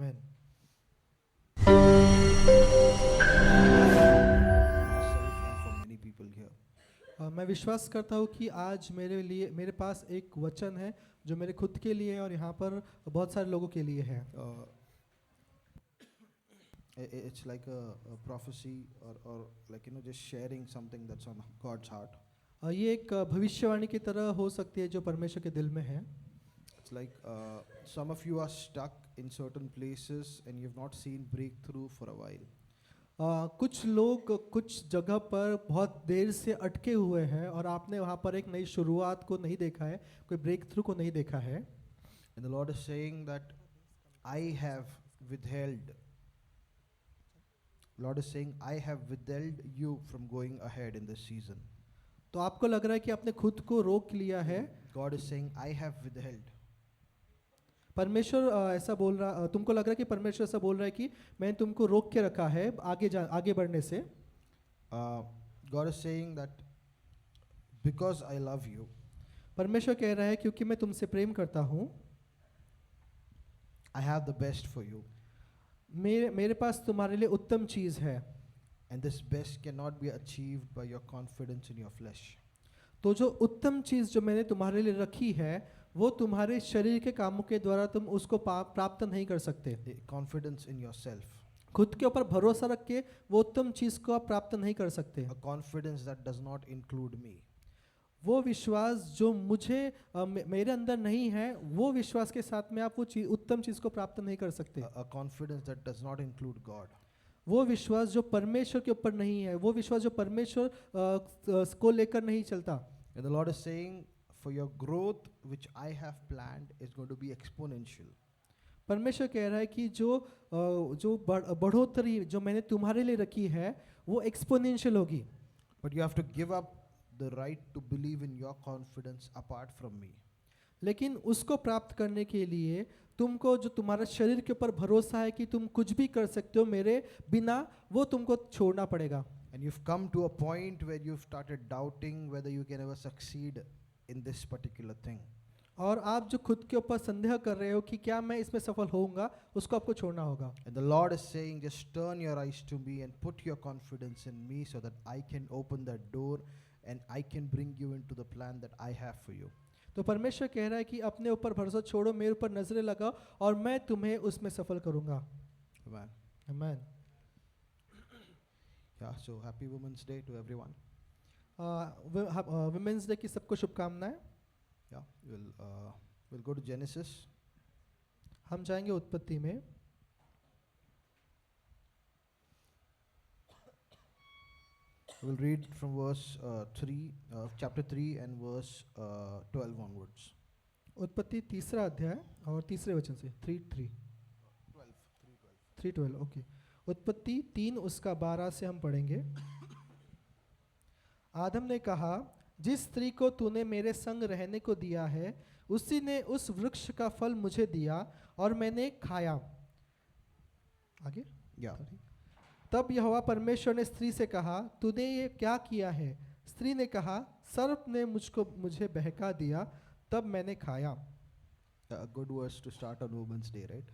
Amen. Myself and for many people here. मैं विश्वास करता हूँ कि आज मेरे पास एक वचन है जो मेरे खुद के लिए है और यहाँ पर बहुत सारे लोगों के लिए है। It's like a prophecy or like just sharing something that's on God's heart. ये एक भविष्यवाणी की तरह हो सकती है जो परमेश्वर के दिल में है। It's like some of you are stuck in certain places and you've not seen breakthrough for a while. कुछ लोग कुछ जगह पर बहुत देर से अटके हुए हैं और आपने वहाँ पर एक नई शुरुआत को नहीं देखा है, कोई ब्रेक थ्रू को नहीं देखा है। And the Lord is saying that I have withheld. Lord is saying I have withheld you from going ahead in this season. तो आपको लग रहा है कि आपने खुद को रोक लिया है। God is saying I have withheld. परमेश्वर ऐसा बोल रहा, तुमको लग रहा है कि परमेश्वर ऐसा बोल रहा है कि मैंने तुमको रोक के रखा है आगे बढ़ने से। God is saying that because I love you, परमेश्वर कह रहा है क्योंकि मैं तुमसे प्रेम करता हूँ, I have the best for you. मेरे पास तुम्हारे लिए उत्तम चीज़ है। And this best cannot be achieved by your confidence in your flesh. तो जो उत्तम चीज़ जो मैंने तुम्हारे लिए रखी है वो तुम्हारे शरीर के कामों के द्वारा तुम उसको प्राप्त नहीं कर सकते। The confidence in yourself. खुद के ऊपर भरोसा रख के वो उत्तम चीज़ को आप प्राप्त नहीं कर सकते। A confidence that does not include me. वो विश्वास जो मुझे मेरे अंदर नहीं है, वो विश्वास के साथ में आप वो उत्तम चीज़ को प्राप्त नहीं कर सकते। A confidence that does not include God. वो विश्वास जो परमेश्वर के ऊपर नहीं है, वो विश्वास जो परमेश्वर को लेकर नहीं चलता। And the Lord is saying, for your growth which I have planned is going to be exponential. परमेश्वर कह रहा है कि जो बढ़ोतरी जो मैंने तुम्हारे लिए रखी है वो एक्सपोनेंशियल होगी। But you have to give up the right to believe in your confidence apart from me. लेकिन उसको प्राप्त करने के लिए तुमको जो तुम्हारा शरीर के ऊपर भरोसा है कि तुम कुछ भी कर सकते हो मेरे बिना, वो तुमको छोड़ना पड़ेगा। And you've come to a point where you've started doubting whether you can ever succeed in this particular thing. और आप जो खुद के ऊपर संदेह कर रहे हो कि क्या मैं इसमें सफल होऊंगा, उसको आपको छोड़ना होगा। And the Lord is saying, just turn your eyes to me and put your confidence in me so that I can open that door and I can bring you into the plan that I have for you. तो परमेश्वर कह रहा है कि अपने ऊपर भरोसा छोड़ो, मेरे ऊपर नजरें लगाओ और मैं तुम्हें उसमें सफल करूंगा। Amen. आमीन। Yeah, so happy Women's Day to everyone. Women's day की सबको शुभकामनाएं। Yeah, we'll go to Genesis. हम जाएंगे उत्पत्ति में। We'll read from verse 3, chapter 3 and verse 12 onwards. उत्पत्ति तीसरा अध्याय और तीसरे वचन से 3:12 ओके। उत्पत्ति 3 उसका 12 से हम पढ़ेंगे। आदम ने कहा, जिस स्त्री को तूने मेरे संग रहने को दिया है उसी ने उस वृक्ष का फल मुझे दिया और मैंने खाया। आगे। Yeah. तब यहोवा परमेश्वर ने स्त्री से कहा, तूने ये क्या किया है? स्त्री ने कहा, सर्प ने मुझे बहका दिया, तब मैंने खाया। A good verse to start on Women's Day, right?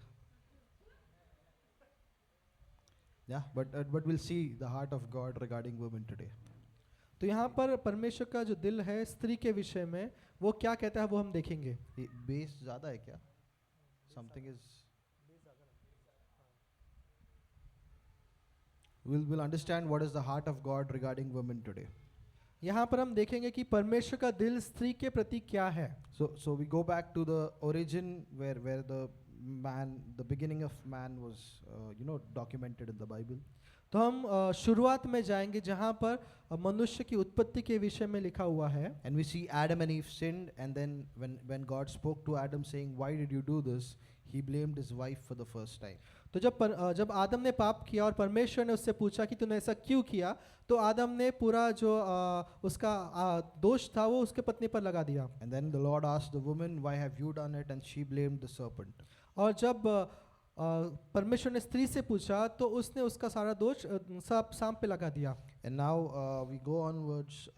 Yeah, but we'll see the heart of God regarding women today. तो यहाँ पर परमेश्वर का जो दिल है स्त्री के विषय में वो क्या कहता है वो हम देखेंगे। बेस ज़्यादा है क्या? Something is. We'll understand what is the heart of God regarding women today. यहाँ पर हम देखेंगे कि परमेश्वर का दिल स्त्री के प्रति क्या है। So we go back to the origin where the beginning of man was documented in the Bible. तो हम शुरुआत में जाएंगे जहाँ पर मनुष्य की उत्पत्ति के विषय में लिखा हुआ है। And we see Adam and Eve sinned, and then when God spoke to Adam saying, "Why did you do this?" he blamed his wife for the first time. तो जब आदम ने पाप किया और परमेश्वर ने उससे पूछा कि तूने ऐसा क्यों किया, तो आदम ने पूरा जो उसका दोष था वो उसके पत्नी पर लगा दिया। And then the Lord asked the woman, "Why have you done it?" and she blamed the serpent. और जब परमेश्वर ने स्त्री से पूछा तो उसने उसका सारा दोष सांप पे लगा दिया। And now we go onwards,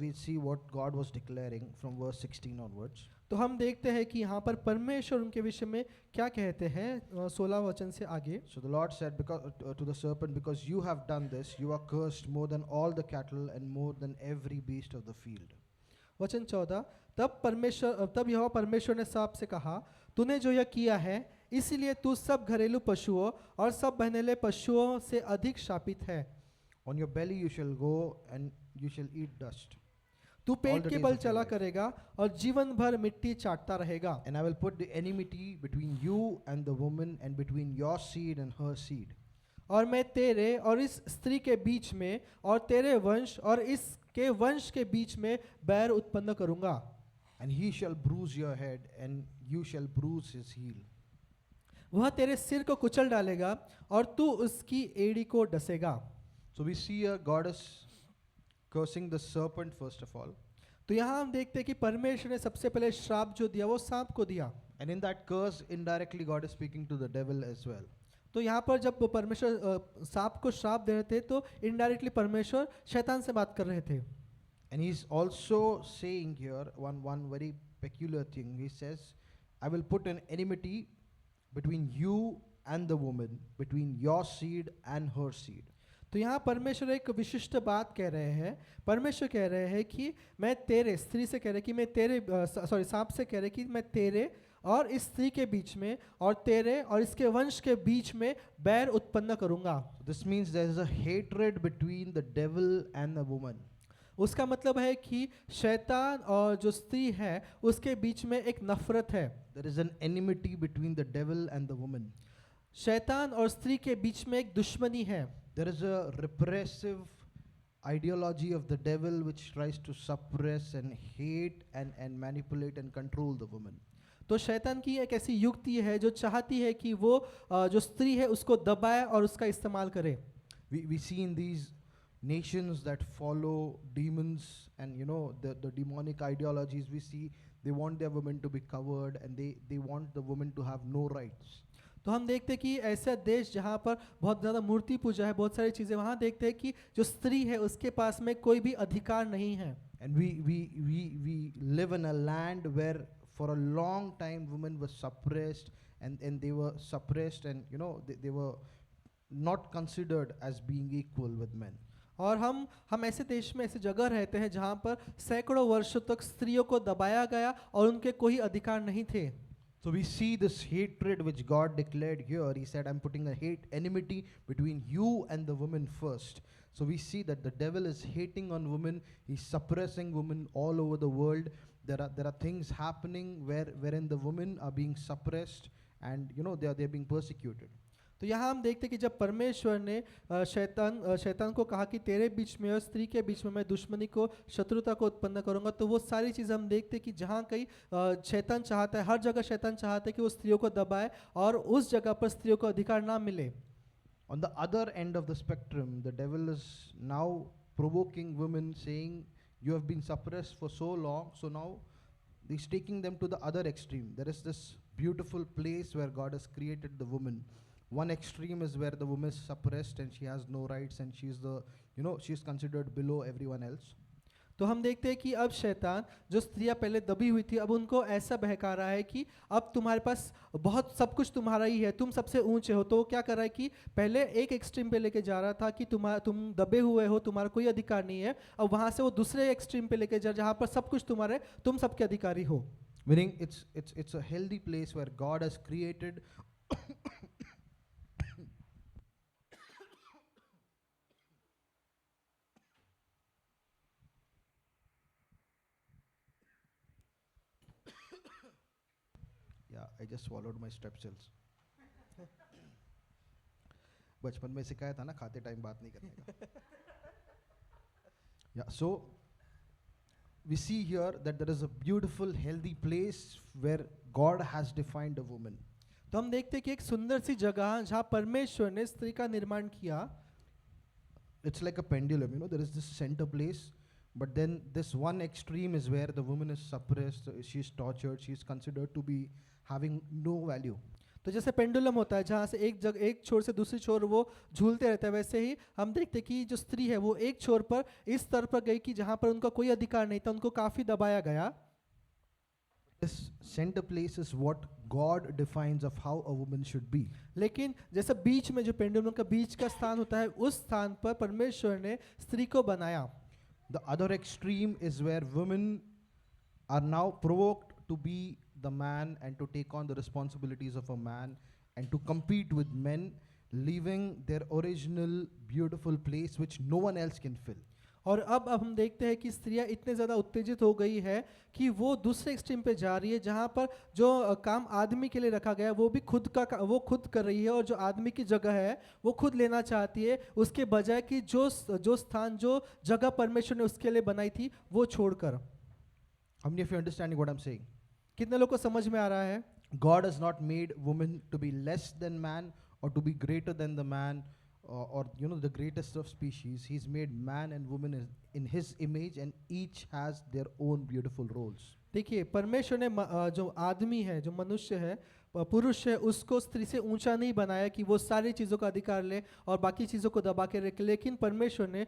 we see what God was declaring from verse 16 onwards. तो हम देखते हैं कि यहाँ पर परमेश्वर उनके विषय में क्या कहते हैं 16 वचन से आगे। So the Lord said to the serpent, because you have done this, you are cursed more than all the cattle and more than every beast of the field. वचन 14, तब यहोवा परमेश्वर ने सांप से कहा, तूने जो यह किया है इसीलिए तू सब घरेलू पशुओं और सब बहनेले पशुओं से अधिक शापित है। On your belly you shall go and you shall eat dust. तू All पेट the के days बल of your चला life. करेगा और जीवन भर मिट्टी चाटता रहेगा। And I will put the enmity between you and the woman, and between your seed and her seed. और मैं तेरे और इस स्त्री के बीच में और तेरे वंश और इसके वंश के बीच में बैर उत्पन्न करूंगा। And he shall bruise your head, and you shall bruise his heel. वह तेरे सिर को कुचल डालेगा और तू उसकी एड़ी को डसेगा। So we see a goddess cursing the serpent first of all. तो यहाँ हम देखते हैं कि परमेश्वर ने सबसे पहले श्राप जो दिया वो सांप को दिया। And in that curse, indirectly God is speaking to the devil as well. तो यहाँ पर जब परमेश्वर सांप को श्राप दे रहे थे तो इनडायरेक्टली परमेश्वर शैतान से बात कर रहे थे। And he's also saying here one very peculiar thing. He says, I will put an enmity between you and the woman, between your seed and her seed. तो यहाँ परमेश्वर एक विशिष्ट बात कह रहे हैं। परमेश्वर कह रहे हैं कि मैं तेरे, स्त्री से कह रहे कि मैं तेरे, सांप से कह रहे कि मैं तेरे और इस स्त्री के बीच में और तेरे और इसके वंश के बीच में बैर उत्पन्न करूंगा। This means there is a hatred between the devil and the woman. उसका मतलब है कि शैतान और जो स्त्री है उसके बीच में एक नफरत है। There is an enmity between the devil and the woman. शैतान और स्त्री के बीच में एक दुश्मनी है। There is a repressive ideology of the devil which tries to suppress and hate and manipulate and control the woman. तो शैतान की एक ऐसी युक्ति है जो चाहती है कि वो जो स्त्री है उसको दबाए और उसका इस्तेमाल करे। We see in these nations that follow demons and the demonic ideologies, we see they want their women to be covered, and they want the women to have no rights. तो हम देखते हैं कि ऐसा देश जहाँ पर बहुत ज़्यादा मूर्ति पूजा है, बहुत सारी चीज़ें, वहाँ देखते हैं कि जो स्त्री है उसके पास में कोई भी अधिकार नहीं है। And we live in a land where for a long time women were suppressed, and they were suppressed, and they were not considered as being equal with men. और हम ऐसे देश में, ऐसे जगह रहते हैं जहाँ पर सैकड़ों वर्षों तक स्त्रियों को दबाया गया और उनके कोई अधिकार नहीं थे। So we see this hatred which God declared here. He said, I'm putting a enmity between you and the woman first. So we see that the devil is hating on women. He's suppressing women all over the world. There are things happening wherein the women are being suppressed, and they're being persecuted. तो यहाँ हम देखते हैं कि जब परमेश्वर ने शैतान को कहा कि तेरे बीच में और स्त्री के बीच में मैं दुश्मनी को, शत्रुता को उत्पन्न करूंगा, तो वो सारी चीज़ हम देखते हैं कि जहाँ कहीं शैतान चाहता है, हर जगह शैतान चाहता है कि वो स्त्रियों को दबाए और उस जगह पर स्त्रियों को अधिकार ना मिले। On the other end of the spectrum, the devil is now provoking women, saying, you have been suppressed for so long, so now he's taking them to the other extreme. There is this beautiful place where God has created the woman. One extreme is where the woman is suppressed and she has no rights, and she's considered below everyone else. तो हम देखते हैं कि अब शैतान, जो स्त्रियां पहले दबी हुई थी, अब उनको ऐसा बहका रहा है कि अब तुम्हारे पास बहुत सब कुछ तुम्हारा ही है, तुम सबसे ऊंचे हो। तो क्या कर रहा है कि पहले एक एक्सट्रीम पे लेके जा रहा था कि तुम दबे हुए हो, तुम्हारा कोई अधिकार नहीं है। अब वहां से वो दूसरे एक्सट्रीम पे लेके जा जहाँ पर सब कुछ तुम्हारे, तुम सबके अधिकारी हो। Meaning it's a healthy place where God has created I just swallowed my strepsils. बचपन में सिखाया था ना, खाते टाइम बात नहीं करने का। Yeah, so we see here that there is a beautiful, healthy place where God has defined a woman. तो हम देखते हैं कि एक सुंदर सी जगह जहाँ परमेश्वर ने स्त्री का निर्माण किया। It's like a pendulum, there is this center place, but then this one extreme is where the woman is suppressed, she's tortured, she's considered to be having no value. तो जैसे पेंडुलम होता है जहाँ से एक छोर से दूसरी छोर वो झूलते रहता है, वैसे ही हम देखते कि जो स्त्री है वो एक छोर पर इस स्तर पर गई कि जहाँ पर उनका कोई अधिकार नहीं था, उनको काफी दबाया गया। This center place is what God defines of how a woman should be. लेकिन जैसे बीच में जो पेंडुलम का बीच का स्थान होता है, उस स्थान पर परमेश्वर ने स्त्री को बनाया. The other extreme is where women are now provoked to be the man and to take on the responsibilities of a man and to compete with men, leaving their original beautiful place which no one else can fill. और अब हम देखते हैं कि स्त्रियां इतने ज़्यादा उत्तेजित हो गई है कि वो दूसरे एक्सट्रीम पे जा रही है, जहाँ पर जो काम आदमी के लिए रखा गया है वो भी वो खुद कर रही है, और जो आदमी की जगह है वो खुद लेना चाहती है, उसके बजाय कि जो स्थान जो जगह परमेश्वर ने उसके लिए बनाई थी वो छोड़कर. How many of you understanding what I'm saying? कितने लोग को समझ में आ रहा है? God has not made woman to be less than man or to be greater than the man or you know the greatest of species. He's made man and woman in his image and each has their own beautiful roles. देखिए, परमेश्वर ने जो आदमी है, जो मनुष्य है, पुरुष है, उसको स्त्री से ऊंचा नहीं बनाया कि वो सारी चीज़ों का अधिकार ले और बाकी चीज़ों को दबा के रखे, लेकिन परमेश्वर ने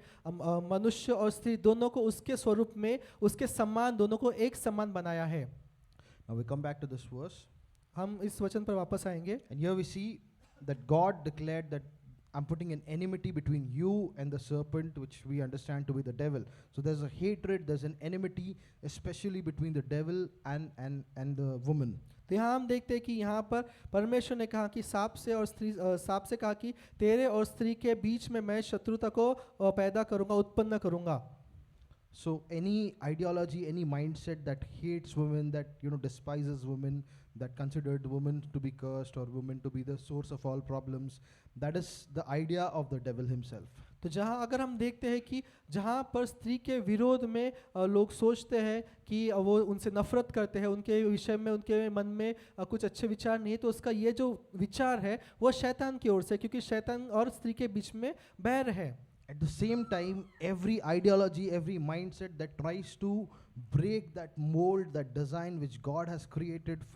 मनुष्य और स्त्री दोनों को उसके स्वरूप में, उसके समान, दोनों को एक समान बनाया है. Now we come back to this verse. हम इस वचन पर वापस आएंगे. And here we see that God declared that I'm putting an enmity between you and the serpent, which we understand to be the devil. So there's a hatred, there's an enmity, especially between the devil and the woman. तो यहाँ हम देखते हैं कि यहाँ पर परमेश्वर ने कहा कि सांप से कहा कि तेरे और स्त्री के बीच में मैं शत्रुता को पैदा करूँगा, उत्पन्न करूँगा. So any ideology, any mindset that hates women, that despises women, that considered women to be cursed or women to be the source of all problems, that is the idea of the devil himself. तो जहाँ अगर हम देखते हैं कि जहाँ पर स्त्री के विरोध में लोग सोचते हैं कि वो उनसे नफरत करते हैं, उनके विषय में उनके मन में कुछ अच्छे विचार नहीं है, तो उसका ये जो विचार है वो शैतान की ओर से, क्योंकि शैतान और स्त्री के बीच में बैर है. At the same time, every ideology, every mindset that tries to break that mold, that design which God has created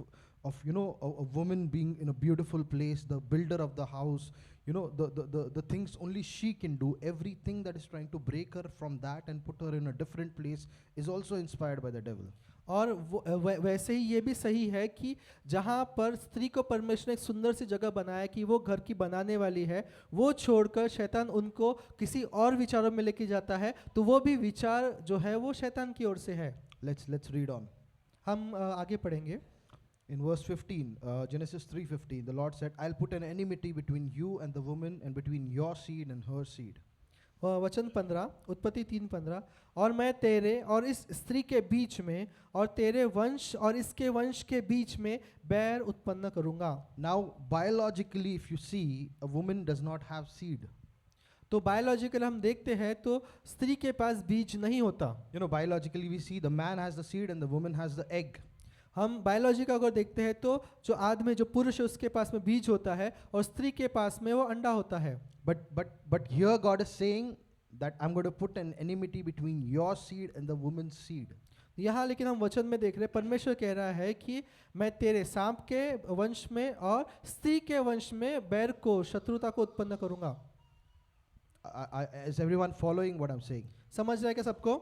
of a woman being in a beautiful place, the builder of the house, the things only she can do, everything that is trying to break her from that and put her in a different place is also inspired by the devil. और वैसे ही ये भी सही है कि जहाँ पर स्त्री को परमेश्वर ने एक सुंदर सी जगह बनाया कि वो घर की बनाने वाली है, वो छोड़कर शैतान उनको किसी और विचारों में लेके जाता है, तो वो भी विचार जो है वो शैतान की ओर से है. Let's read on. हम आगे पढ़ेंगे. In verse 15, Genesis 3:15, the Lord said, I'll put an enmity between you and the woman and between your seed and her seed. वचन 15, उत्पत्ति 3:15, और मैं तेरे और इस स्त्री के बीच में और तेरे वंश और इसके वंश के बीच में बैर उत्पन्न करूंगा. Now biologically if you see, a woman does not have seed. तो बायोलॉजिकल हम देखते हैं तो स्त्री के पास बीज नहीं होता. Biologically we see the man has the seed and the woman has the egg. हम बायोलॉजी का अगर देखते हैं तो जो आदमी, जो पुरुष है, उसके पास में बीज होता है और स्त्री के पास में वो अंडा होता है. But here God is saying that I'm going to put an enmity between your seed and the woman's seed. यहाँ लेकिन हम वचन में देख रहे हैं, परमेश्वर कह रहा है कि मैं तेरे सांप के वंश में और स्त्री के वंश में बैर को, शत्रुता को उत्पन्न करूंगा. Is everyone following what I'm saying? समझ रहे हैं क्या सबको?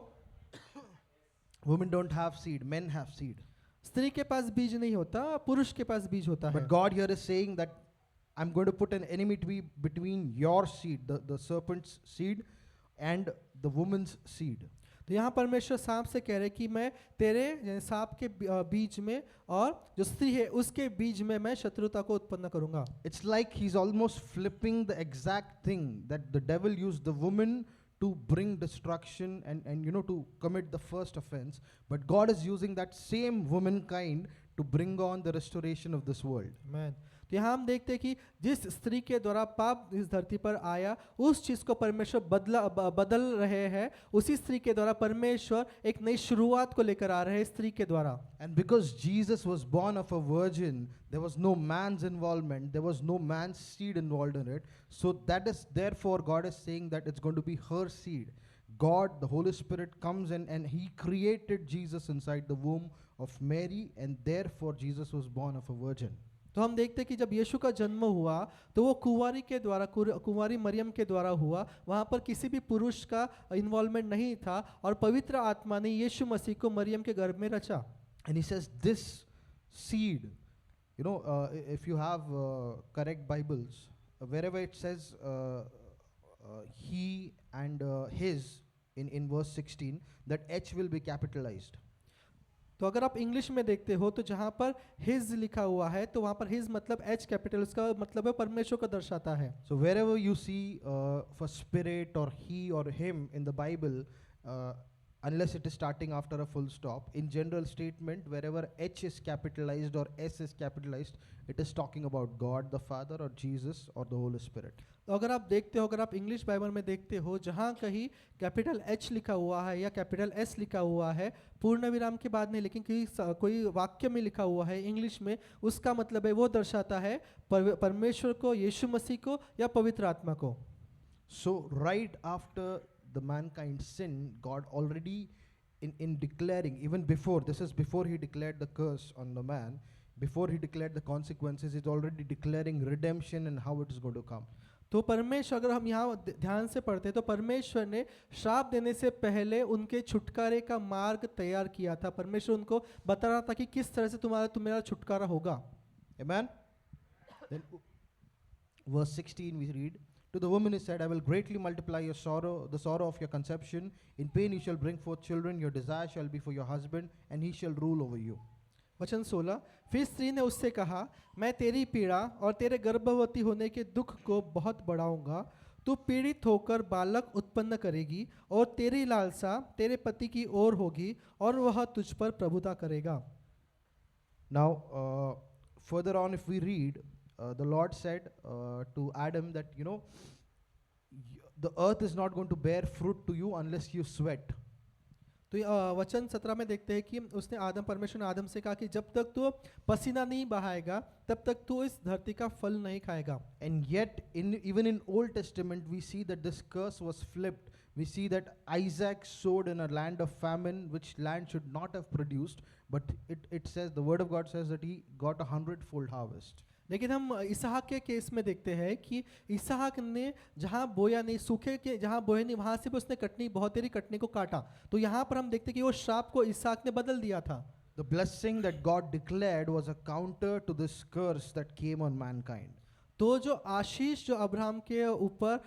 Women don't have seed, men have seed. स्त्री के पास बीज नहीं होता, पुरुष के पास बीज होता है. But God here is saying that I'm going to put an enmity between your seed, the serpent's seed, and the woman's seed. तो यहाँ परमेश्वर सांप से कह रहे कि मैं तेरे, यानी सांप के बीज में और जो स्त्री है उसके बीज में मैं शत्रुता को उत्पन्न करूंगा. It's like he's almost flipping the exact thing that the devil used the woman to bring destruction and to commit the first offense, but God is using that same womankind to bring on the restoration of this world. Amen. तो यहाँ हम देखते हैं कि जिस स्त्री के द्वारा पाप इस धरती पर आया, उस चीज़ को परमेश्वर बदल रहे हैं. उसी स्त्री के द्वारा परमेश्वर एक नई शुरुआत को लेकर आ रहे हैं स्त्री के द्वारा. And because Jesus was born of a virgin, there was no man's involvement, there was no man's seed involved in it. So that is, therefore God is saying that it's going to be her seed. God, the Holy Spirit comes and he created Jesus inside the womb of Mary, and therefore Jesus was born of a virgin. तो हम देखते हैं कि जब यीशु का जन्म हुआ तो वो कुंवारी के द्वारा, कुंवारी मरियम के द्वारा हुआ. वहाँ पर किसी भी पुरुष का इन्वॉल्वमेंट नहीं था और पवित्र आत्मा ने यीशु मसीह को मरियम के गर्भ में रचा. And he says, this seed, if you have correct Bibles, wherever it says he and his in verse 16, that H will be capitalized. तो अगर आप इंग्लिश में देखते हो तो जहाँ पर हिज लिखा हुआ है तो वहाँ पर हिज मतलब एच कैपिटल, उसका मतलब है परमेश्वर को दर्शाता है. So wherever you see for spirit or he or him in the Bible, unless it is starting after a full stop, in general statement, wherever H is capitalized or S is capitalized, it is talking about God the Father or Jesus or the Holy Spirit. तो अगर आप देखते हो, अगर आप English Bible में देखते हो, जहाँ कहीं कैपिटल एच लिखा हुआ है या कैपिटल एस लिखा हुआ है पूर्ण विराम के बाद नहीं, लेकिन कोई वाक्य में लिखा हुआ है इंग्लिश में, उसका मतलब है वो दर्शाता है परमेश्वर को, यीशु मसीह को या पवित्र आत्मा को. So right after the mankind sin, God already in declaring, even before, this is before he declared the curse on the man, before he declared the consequences, he's already declaring redemption and how it is going to come. तो परमेश्वर, अगर हम यहाँ ध्यान से पढ़ते हैं तो परमेश्वर ने श्राप देने से पहले उनके छुटकारे का मार्ग तैयार किया था. परमेश्वर उनको बता रहा था कि किस तरह से तुम्हारा छुटकारा होगा. Amen. Then verse 16 we read, to the woman he said, I will greatly multiply your sorrow, the sorrow of your conception. In pain you shall bring forth children. Your desire shall be for your husband, and he shall rule over you. वचन 16, फिर स्त्री ने उससे कहा, मैं तेरी पीड़ा और तेरे गर्भवती होने के दुख को बहुत बढ़ाऊंगा. तू पीड़ित होकर बालक उत्पन्न करेगी और तेरी लालसा तेरे पति की ओर होगी और वह तुझ पर प्रभुता करेगा. Now, further on, if we read, the Lord said to Adam that, the earth is not going to bear fruit to you unless you sweat. तो वचन 17 में देखते हैं कि उसने परमेश्वर ने आदम से कहा कि जब तक तू पसीना नहीं बहाएगा तब तक तू इस धरती का फल नहीं खाएगा. And yet, even in Old Testament, we see that this curse was flipped. We see that Isaac sowed in a land of famine, which land should not have produced, but it says, the word of God says that he got 100-fold harvest. लेकिन हम इसहाक के case में देखते हैं कि इसहाक ने जहाँ बोया नहीं, सूखे के जहाँ बोया नहीं, वहाँ से भी उसने बहुत तेरी कटनी को काटा. तो यहाँ पर हम देखते हैं कि वो श्राप को इसहाक ने बदल दिया था. The blessing that God declared was a counter to this curse that came on mankind. तो जो आशीष जो अब्राहम के ऊपर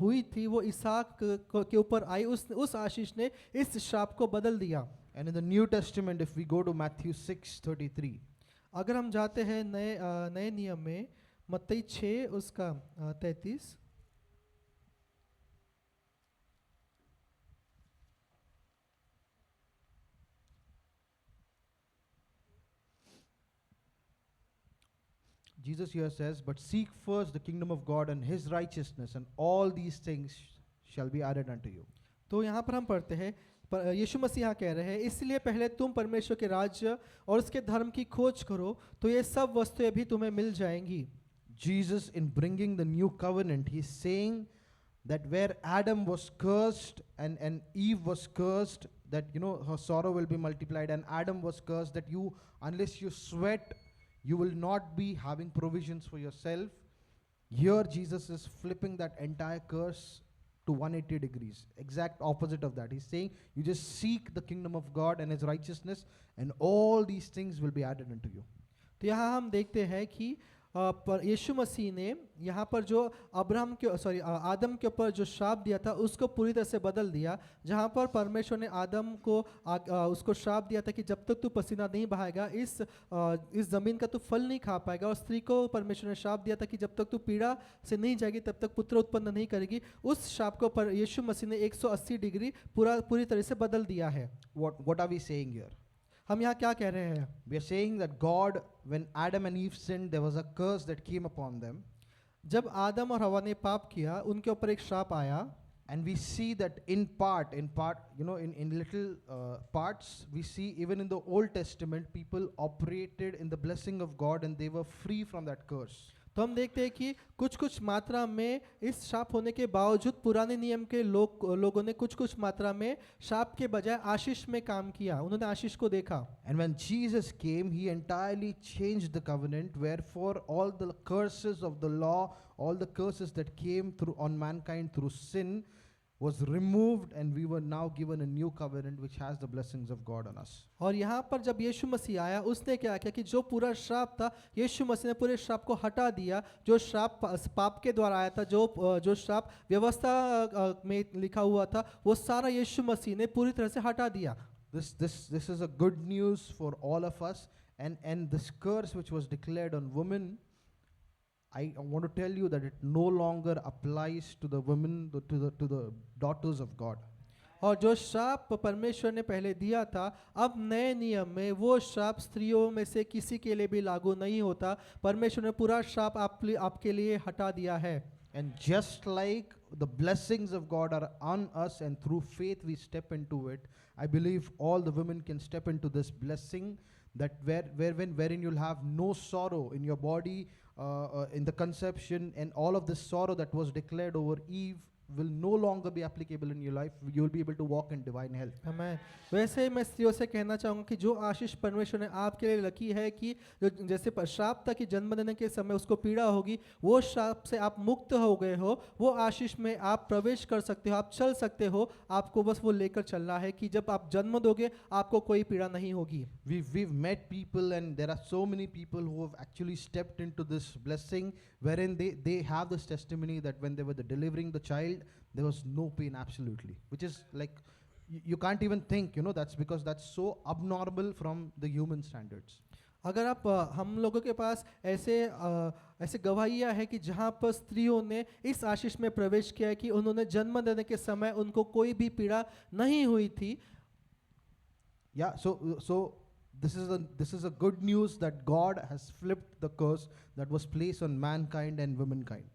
हुई थी वो इसहाक के ऊपर आई, उस आशीष ने इस श्राप को बदल दिया. And in the New Testament, if we go to Matthew 6:33, अगर हम जाते हैं नए नियम में मत्ती 6 उसका 33, Jesus here says, but seek first the kingdom of God and his righteousness, and all these things shall be added unto you. तो यहाँ पर हम पढ़ते हैं, यीशु मसीह यहाँ कह रहे हैं, इसलिए पहले तुम परमेश्वर के राज्य और उसके धर्म की खोज करो तो ये सब वस्तुएं भी तुम्हें मिल जाएंगी. Jesus, in bringing the new covenant, he's saying that where Adam was cursed and Eve was cursed, that her sorrow will be multiplied, and Adam was cursed that unless you sweat, you will not be having provisions for yourself. Here Jesus is flipping that entire curse to 180 degrees, exact opposite of that. He's saying you just seek the kingdom of God and his righteousness, and all these things will be added unto you. तो यहाँ हम देखते हैं कि यीशु मसीह ने यहाँ पर जो आदम के ऊपर जो श्राप दिया था उसको पूरी तरह से बदल दिया. जहाँ पर परमेश्वर ने आदम को उसको श्राप दिया था कि जब तक तू पसीना नहीं बहाएगा इस ज़मीन का तू फल नहीं खा पाएगा, और स्त्री को परमेश्वर ने श्राप दिया था कि जब तक तू पीड़ा से नहीं जाएगी तब तक पुत्र उत्पन्न नहीं करेगी. उस श्राप को यीशु मसीह ने 180 डिग्री पूरी तरह से बदल दिया है. What are we saying here? हम यहाँ क्या कह रहे हैं? We are saying that God, when Adam and Eve sinned, there was a curse that came upon them. जब आदम और हवा ने पाप किया उनके ऊपर एक श्राप आया. And we see that in part, in little parts, we see even in the Old Testament, people operated in the blessing of God and they were free from that curse. तो हम देखते हैं कि कुछ मात्रा में इस शाप होने के बावजूद पुराने नियम के लोगों ने कुछ मात्रा में शाप के बजाय आशीष में काम किया, उन्होंने आशीष को देखा. And when Jesus came, he entirely changed the covenant, wherefore all the curses of the law, all the curses that came through on mankind through sin, was removed, and we were now given a new covenant which has the blessings of God on us. और यहाँ पर जब यीशु मसीह आया उसने क्या किया कि जो पूरा श्राप था यीशु मसीह ने पूरे श्राप को हटा दिया। जो श्राप पाप के द्वारा आया था, जो श्राप व्यवस्था में लिखा हुआ था, वो सारा यीशु मसीह ने पूरी तरह से हटा दिया। This is a good news for all of us, and this curse which was declared on women, I want to tell you that it no longer applies to the women, to the daughters of God. और जो श्राप परमेश्वर ने पहले दिया था, अब नए नियम में वो श्राप स्त्रियों में से किसी के लिए भी लागू नहीं होता। परमेश्वर ने पूरा श्राप आपके लिए हटा दिया है। And just like the blessings of God are on us, and through faith we step into it, I believe all the women can step into this blessing, that wherein you'll have no sorrow in your body, in the conception, and all of this sorrow that was declared over Eve will no longer be applicable in your life. You will be able to walk in divine health. आमेन। वैसे ही मैं स्त्रियों से कहना चाहूँगा कि जो आशीष परमेश्वर ने आपके लिए रखी है कि जो जैसे श्राप था कि जन्म देने के समय उसको पीड़ा होगी, वो श्राप से आप मुक्त हो गए हो, वो आशीष में आप प्रवेश कर सकते हो, आप चल सकते हो। आपको बस वो लेकर चलना है कि जब आप जन्म दोगे आपको कोई पीड़ा नहीं होगी। We've met people, and there are so many people who have actually stepped into this blessing, wherein they have this testimony that when they were delivering the child, there was no pain absolutely, which is like you can't even think, that's because that's so abnormal from the human standards. अगर आप हम लोगों के पास ऐसे गवाहियाँ हैं कि जहाँ पर स्त्रियों ने इस आशीष में प्रवेश किया है कि उन्होंने जन्म देने के समय उनको कोई भी पीड़ा नहीं हुई थी। Yeah, so this is a good news that God has flipped the curse that was placed on mankind and womankind.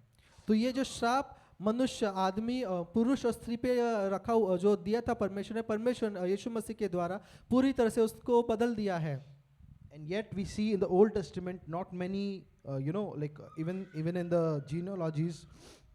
तो ये जो श्राप मनुष्य आदमी पुरुष और स्त्री पे रखा जो दिया था परमेश्वर यीशु मसीह के द्वारा पूरी तरह से उसको बदल दिया है। And yet we see in the Old Testament not many, even in the genealogies,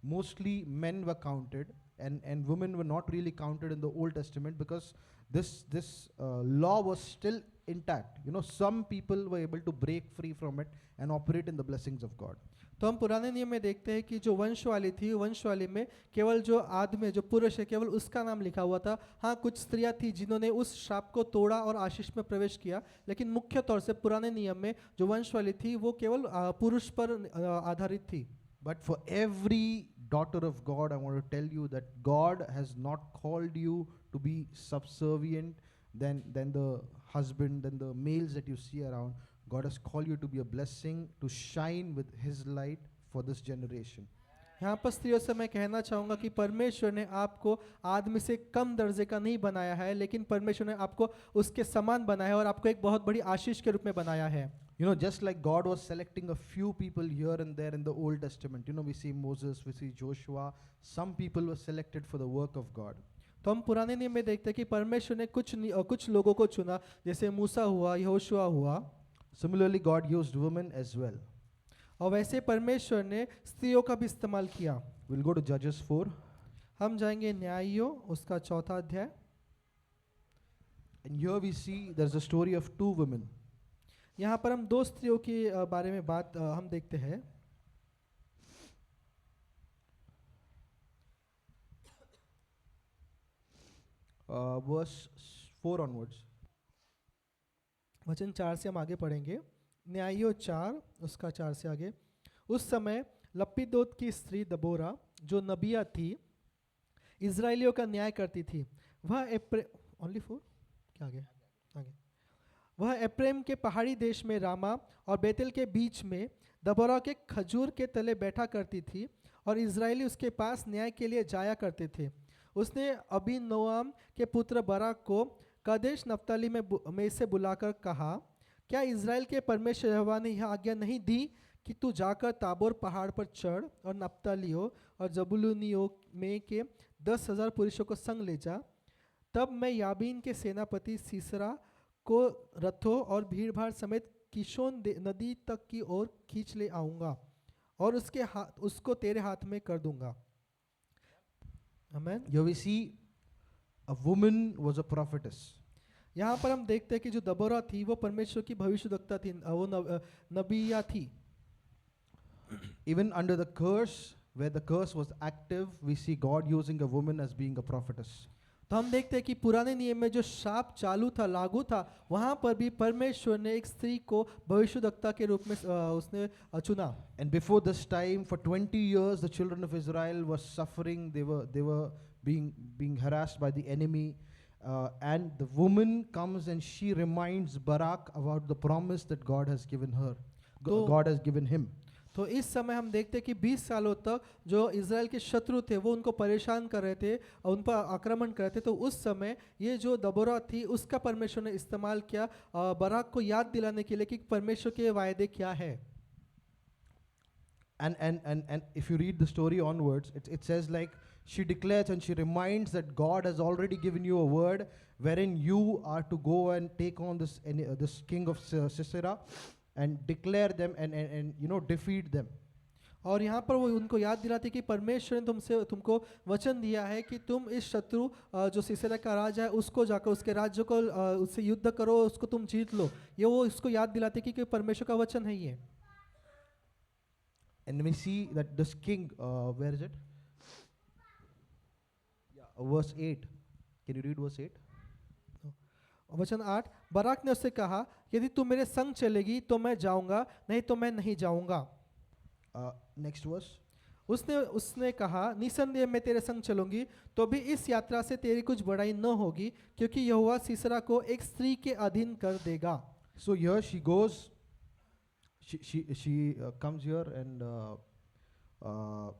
mostly men were counted, and women were not really counted in the Old Testament, because this law was still intact. Some people were able to break free from it and operate in the blessings of God. तो हम पुराने नियम में देखते हैं कि जो वंशवाली थी, वंशवाली में केवल जो आदमी जो पुरुष है केवल उसका नाम लिखा हुआ था। हाँ, कुछ स्त्रियां थी जिन्होंने उस श्राप को तोड़ा और आशीष में प्रवेश किया, लेकिन मुख्य तौर से पुराने नियम में जो वंशवाली थी वो केवल पुरुष पर आधारित थी। But for every daughter of God, I want to tell you that God has not called you to be subservient than the husband, than the males that you see around. God has called you to be a blessing, to shine with His light for this generation. यहाँ पर स्त्रियों से मैं कहना चाहूँगा कि परमेश्वर ने आपको आदमी से कम दर्जे का नहीं बनाया है, लेकिन परमेश्वर ने आपको उसके समान बनाया है और आपको एक बहुत बड़ी आशीष के रूप में बनाया है। Just like God was selecting a few people here and there in the Old Testament. We see Moses, we see Joshua. Some people were selected for the work of God. तो हम पुराने नियम में देखते हैं कि परमेश्वर ने कुछ लोगों को चुना, जैसे मूसा हुआ, यहोशुआ हुआ। Similarly, God used women as well. और वैसे परमेश्वर ने स्त्रियों का भी इस्तेमाल किया। We'll go to Judges 4. हम जाएंगे न्यायियों उसका 4था अध्याय। And here we see there's a story of two women. यहाँ पर हम दो स्त्रियों के बारे में बात हम देखते हैं। Verse 4 onwards. वचन 4 से हम आगे पढ़ेंगे। न्यायियों 4 उसका 4 से आगे। उस समय लप्पीदोत की स्त्री दबोरा जो नबिया थी, इजराइलियों का न्याय करती थी। वह ओनली 4 क्या आगे वह एप्रेम के पहाड़ी देश में रामा और बेतेल के बीच में दबोरा के खजूर के तले बैठा करती थी, और इजराइली उसके पास न्याय के लिए जाया करते थे। उसने अबीनोआम के पुत्र बराक को कदेश नप्ताली में से बुलाकर कहा, क्या इज़राइल के परमेश्वर यहोवा ने यह आज्ञा नहीं दी कि तू जाकर ताबोर पहाड़ पर चढ़ और नप्तालियों और जबुलूनियों में के 10,000 पुरुषों को संग ले जा। तब मैं याबीन के सेनापति सीसरा को रथों और भीड़भाड़ समेत किशोन नदी तक की ओर खींच ले आऊँगा और उसको तेरे हाथ में कर दूंगा। आमेन। Here we see a woman was a prophetess. यहाँ पर हम देखते हैं कि जो दबोरा थी वो परमेश्वर की भविष्यद्वक्ता थी, वो नबिया थी। Even under the curse, where the curse was active, we see God using a woman as being a prophetess. तो हम देखते हैं कि पुराने नियम में जो शाप चालू था, लागू था, वहाँ पर भी परमेश्वर ने एक स्त्री को भविष्यद्वक्ता के रूप में उसने चुना। And before this time, for 20 years, the children of Israel were suffering. They were being harassed by the enemy. And the woman comes and she reminds Barak about the promise that God has given her. तो- God has given him. तो इस समय हम देखते हैं कि 20 सालों तक जो इज़राइल के शत्रु थे वो उनको परेशान कर रहे थे और उन पर आक्रमण कर रहे थे। तो उस समय ये जो दबोरा थी उसका परमेश्वर ने इस्तेमाल किया बराक को याद दिलाने के लिए कि परमेश्वर के वायदे क्या है। And if you read the story onwards, it says like she declares and she reminds that God has already given you a word wherein you are to go and take on this king of Sisera and declare them and defeat them. और यहाँ पर वो उनको याद दिलाते कि परमेश्वर ने तुमको वचन दिया है कि तुम इस शत्रु जो सिसेरा का राजा है उसको जाकर उसके राज्य को उससे युद्ध करो, उसको तुम जीत लो। ये वो इसको याद दिलाते कि परमेश्वर का वचन है ये। And we see that this king, where is it? Yeah, verse 8. Can you read verse 8? वचन 8, बराक ने उससे कहा यदि तू मेरे संग चलेगी तो मैं जाऊंगा, नहीं तो मैं नहीं जाऊंगा। Next verse. उसने कहा निसंदेह मैं तेरे संग चलूंगी, तो भी इस यात्रा से तेरी कुछ बड़ाई न होगी, क्योंकि यहोवा सीसरा को एक स्त्री के अधीन कर देगा। So here she goes. She comes here and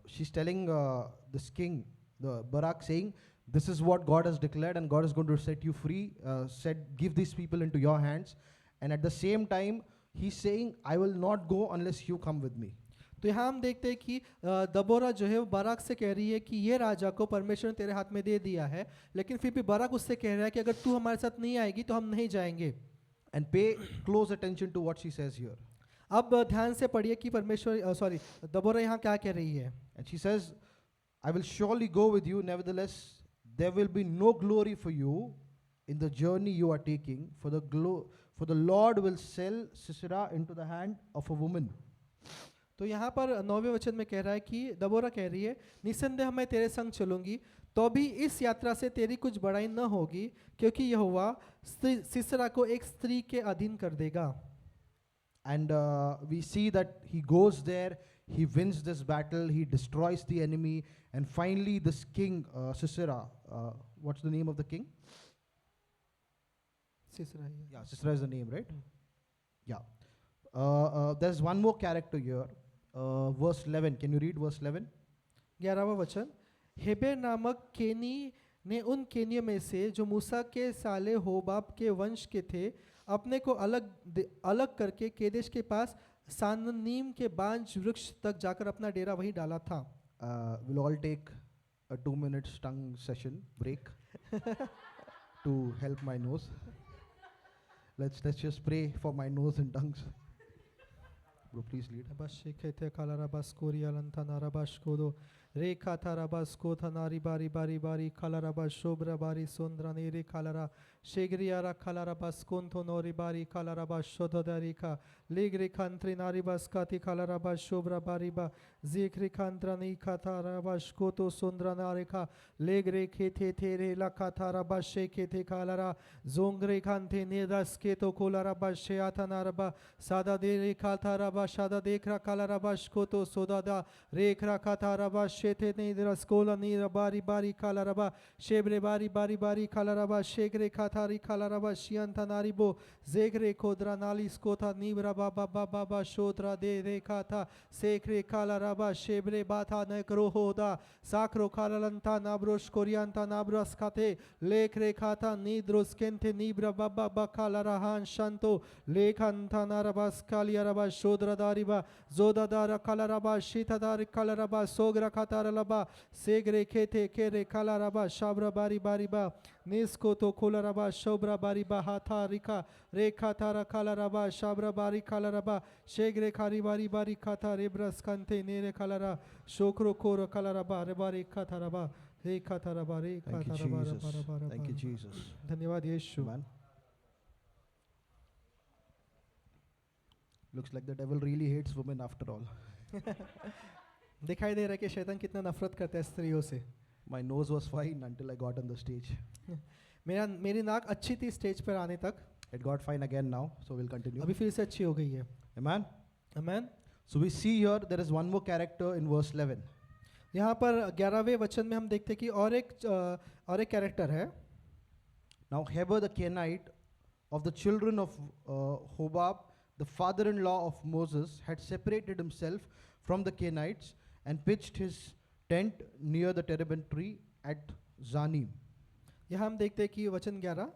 she's telling this king, the Barak, saying, "This is what God has declared, and God is going to set you free. Give these people into your hands." And at the same time, he's saying, "I will not go unless you come with me." तो यहाँ हम देखते हैं कि दबोरा जो है वो Barak से कह रही है कि ये राजा को परमेश्वर ने तेरे हाथ में दे दिया है, लेकिन फिर भी बाराक उससे कह रहा है कि अगर तू हमारे साथ नहीं आएगी तो हम नहीं जाएंगे। And pay close attention to what she says here. अब ध्यान से पढ़िए कि परमेश्वर दबोरा यहाँ क्या कह रही है। And she says, "I will surely go with you, nevertheless there will be no glory for you in the journey you are taking, for the Lord will sell Sisera into the hand of a woman." तो यहाँ पर 9वें वचन में कह रहा है कि दबोरा कह रही है निसंदेह मैं तेरे संग चलूंगी, तो भी इस यात्रा से तेरी कुछ बड़ाई न होगी, क्योंकि यहोवा सिसरा को एक स्त्री के अधीन कर देगा। And we see that he goes there, he wins this battle, he destroys the enemy, and finally this king, Sisera, what's the name of the king? सिसरा ही है। Yeah, Sisera is the name, right? Yeah. There's one more character here, verse 11. Can you read verse 11? 11वां वचन, Heber नामक केनी ने उन केनियों में से जो मूसा के साले होबाब के वंश के थे अपने को अलग करके केदेश के पास साननीम के बांज वृक्ष तक जाकर अपना डेरा वहीं डाला था। We'll all take a 2-minute tongue session break to help my nose. Let's just pray for my nose and tongues. Bro, please lead. Bashikete kalarabas korialanta narabash kodo rekha tarabas kotha nari bari bari bari kalarabas shobra bari sondra nere kalara shegriara kalarabas konto nori bari kalarabas shododarika ligri kantri naribas kati kalarabas shobra bari ba zikri kantra ni katarabas koto sondra narika legre kete tere la katarabas shekete kalara zongre kante nedas keto kolarabas sheata naraba sada de katarabas shada dekra kalarabas koto sodada rekra katarabas shete nidras kola nira bari bari kalaraba shebre bari bari bari kalaraba shegre katari kalaraba shianta naribo zegre kodra nalis kota nibra baba baba shodra de rekata sekre kalaraba shebre bata nekro hoda sakro kalalanta nabrosh korianta nabras kate lekre kata nidros kente nibra baba kalarahan shanto lekanta narabas kaliaraba shodra dariba zodadara kalaraba shitadar kalaraba sogra kataralaba segre kete kere kalaraba shabra bari bari ba nisko to kolaraba shobra bari ba hatha rika rekha tara kalaraba shabra bari kalaraba shegre kari bari bari kata rebras kante nere kalara shokro koro kalaraba rebari kataraba rekha taraba rekha Thank you, taraba Jesus. Thank you, Jesus. धन्यवाद यीशु। Man. Looks like the devil really hates women after all. दिखाई दे रहा है कि शैतान कितना नफरत करता है स्त्रियों से। My nose was fine until I got on the stage. मेरी नाक अच्छी थी स्टेज पर आने तक, It got fine again now, so we'll continue. अभी फिर से अच्छी हो गई है। Amen. Amen. So we see here there is one more character in verse 11. यहाँ पर 11वें वचन में हम देखते हैं कि और एक कैरेक्टर है। Now Heber the Kenite of the children of Hobab, the father-in-law of Moses, had separated himself from the Kenites and pitched his tent near the terebinth tree at Zanim. यहाँ हम देखते हैं कि वचन 11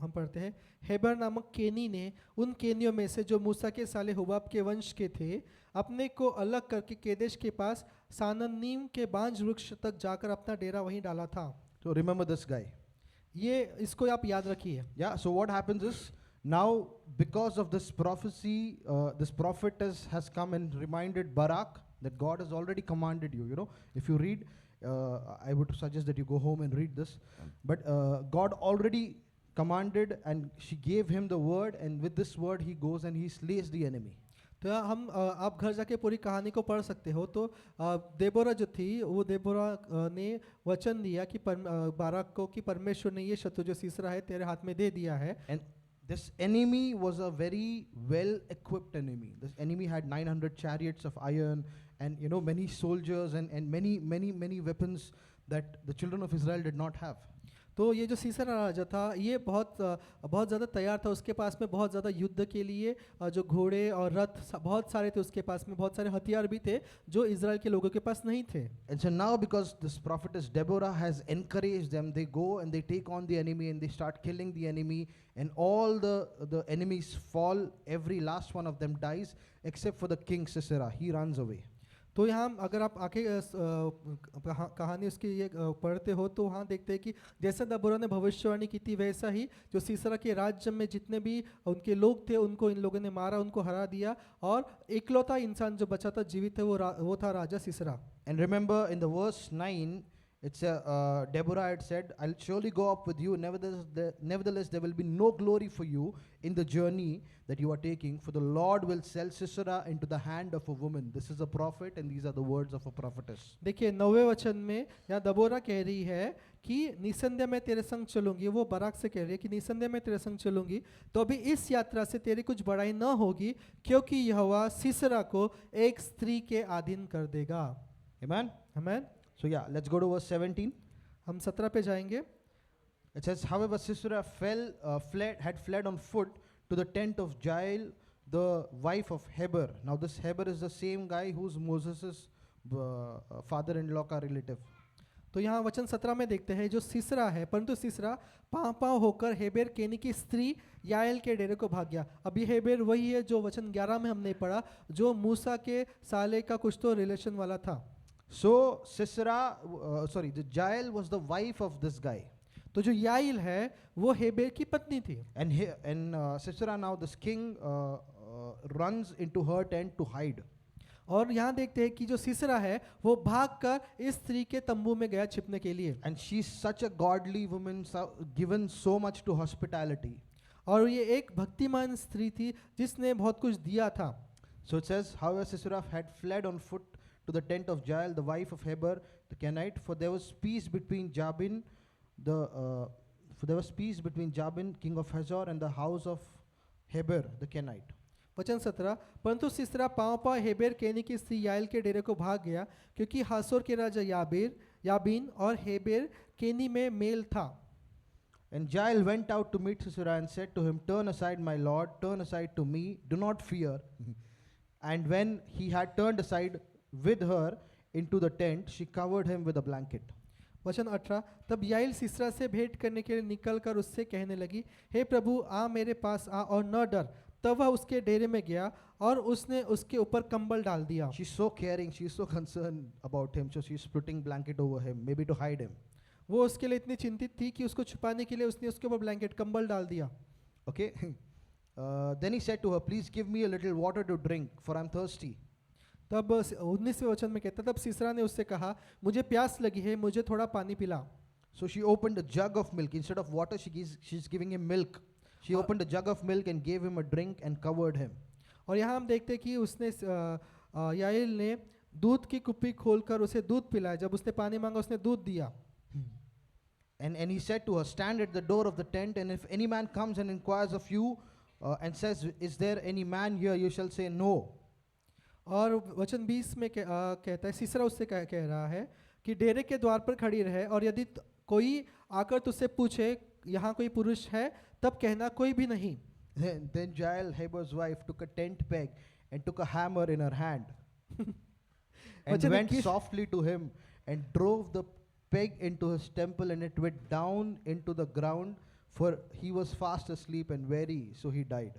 हम पढ़ते हैं, हेबर नामक केनी ने उन केनियों में से जो मूसा के साले हुबाब के वंश के थे अपने को अलग करके केदेश के पास सानन्नीम के बांज वृक्ष तक जाकर अपना डेरा वहीं डाला था। So remember this guy. इसको आप याद रखिए। Yeah, so what happens is, now because of this prophecy, this prophetess has come and reminded Barak that God has already commanded you. You know, if you read, I would suggest that you go home and read this. But God already commanded and she gave him the word, and with this word he goes and he slays the enemy. तो हम आप घर जाके पूरी कहानी को पढ़ सकते हो। तो देबोरा जो थी वो देबोरा ने वचन दिया कि बाराक को कि परमेश्वर ने ये शत्रु जो सीसरा है तेरे हाथ में दे दिया है। And this enemy was a very well equipped enemy. This enemy had 900 chariots of iron and many soldiers and many weapons that the children of Israel did not have. तो ये जो सीसरा राजा था ये बहुत ज़्यादा तैयार था, उसके पास में बहुत ज़्यादा युद्ध के लिए जो घोड़े और रथ बहुत सारे थे, उसके पास में बहुत सारे हथियार भी थे जो इज़राइल के लोगों के पास नहीं थे। And so now because this prophetess Deborah has encouraged them, they go and they take on the enemy and they start killing the enemy, and all the enemies fall. Every last one of them dies except for the king Sisera. He runs away. तो यहाँ अगर आप आगे कहानी उसकी ये पढ़ते हो तो वहाँ देखते हैं कि जैसा दबोरा ने भविष्यवाणी की थी वैसा ही जो सीसरा के राज्य में जितने भी उनके लोग थे उनको इन लोगों ने मारा, उनको हरा दिया, और इकलौता इंसान जो बचा था जीवित है वो था राजा Sisera. And remember in the verse 9, it's Deborah had said, I'll surely go up with you, nevertheless there will be no glory for you in the journey that you are taking, for the Lord will sell Sisera into the hand of a woman. This is a prophet and these are the words of a prophetess. देखिए 9वें वचन में यहाँ दबोरा कह रही है कि निसंदेह मैं तेरे संग चलूंगी, वो बराक से कह रही है कि निसंदेह मैं तेरे संग चलूंगी, तो अभी इस यात्रा से तेरी कुछ बड़ाई न होगी क्योंकि यहोवा सीसरा को एक स्त्री के अधीन कर देगा। Amen? आमीन। So yeah, let's go to verse 17. हम 17 पे जाएंगे। It says, however, Sisera had fled on foot to the tent of Jael, the wife of Heber. Now this Heber is the same guy who's Moses' father-in-law का relative. तो यहाँ वचन 17 में देखते हैं जो सीसरा है, परंतु सीसरा पाँव होकर हेबेर केनी की स्त्री याएल के डेरे को भाग गया। अब ये हेबेर वही है जो वचन 11 में हमने पढ़ा जो मूसा के साले का कुछ तो रिलेशन वाला था। So Sisera, the Jael was the wife of this guy. तो जो याइल है वो हेबेर की पत्नी थी। And Sisera, now this king runs into her tent to hide. और यहाँ देखते हैं कि जो सीसरा है वो भागकर इस स्त्री के तंबू में गया छिपने के लिए। And she's such a godly woman, given so much to hospitality. और ये एक भक्तिमान स्त्री थी जिसने बहुत कुछ दिया था। So it says, however, Sisera had fled on foot to the tent of Jael, the wife of Heber the Kenite, for there was peace between Jabin, king of Hazor, and the house of Heber the Kenite. वचन 17, परंतु Sisera पाँव Heber केनी की स्त्री याइल के डेरे को भाग गया क्योंकि हासोर के राजा याबीन और हेबेर केनी में मेल था। And Jael went out to meet Sisera and said to him, turn aside, my lord, turn aside to me, do not fear. And when he had turned aside with her into the tent, she covered him with a blanket. वचन 18, तब याइल Sisera से भेंट करने के लिए निकलकर उससे कहने लगी, हे प्रभु आ मेरे पास आ और न डर। तब वह उसके डेरे में गया और उसने उसके ऊपर कंबल डाल दिया। She's so caring, she's so concerned about him, so she's putting blanket over him, maybe to hide him. वो उसके लिए इतनी चिंतित थी कि उसको छुपाने के लिए उसने उसके ऊपर ब्लैंकेट कंबल डाल दिया। Okay. Then he said to her, please give me a little water to drink, for I'm thirsty. तब 19वें वचन में कहता, तब सीसरा ने उससे कहा, मुझे प्यास लगी है, मुझे थोड़ा पानी पिला। So she opened a jug of milk. Instead of water, she's giving him milk. She opened a jug of milk and gave him a drink and covered him. और यहाँ हम देखते हैं कि उसने याइल ने दूध की कुप्पी खोलकर उसे दूध पिलाया, जब उसने पानी मांगा उसने दूध दिया। And he said to her, stand at the door of the tent, and if any man comes and inquires of you and says, is there any man here, you shall say no. और वचन 20 में कहता है, Sisera उससे कह रहा है कि डेरे के द्वार पर खड़ी रहे, और यदि कोई आकर तुझसे पूछे यहाँ कोई पुरुष है, तब कहना कोई भी नहीं। Then Jael, Heber's wife, took a tent peg and took a hammer in her hand and वचन went 21 softly to him and drove the peg into his temple, and it went down into the ground, for he was fast asleep and weary, so he died.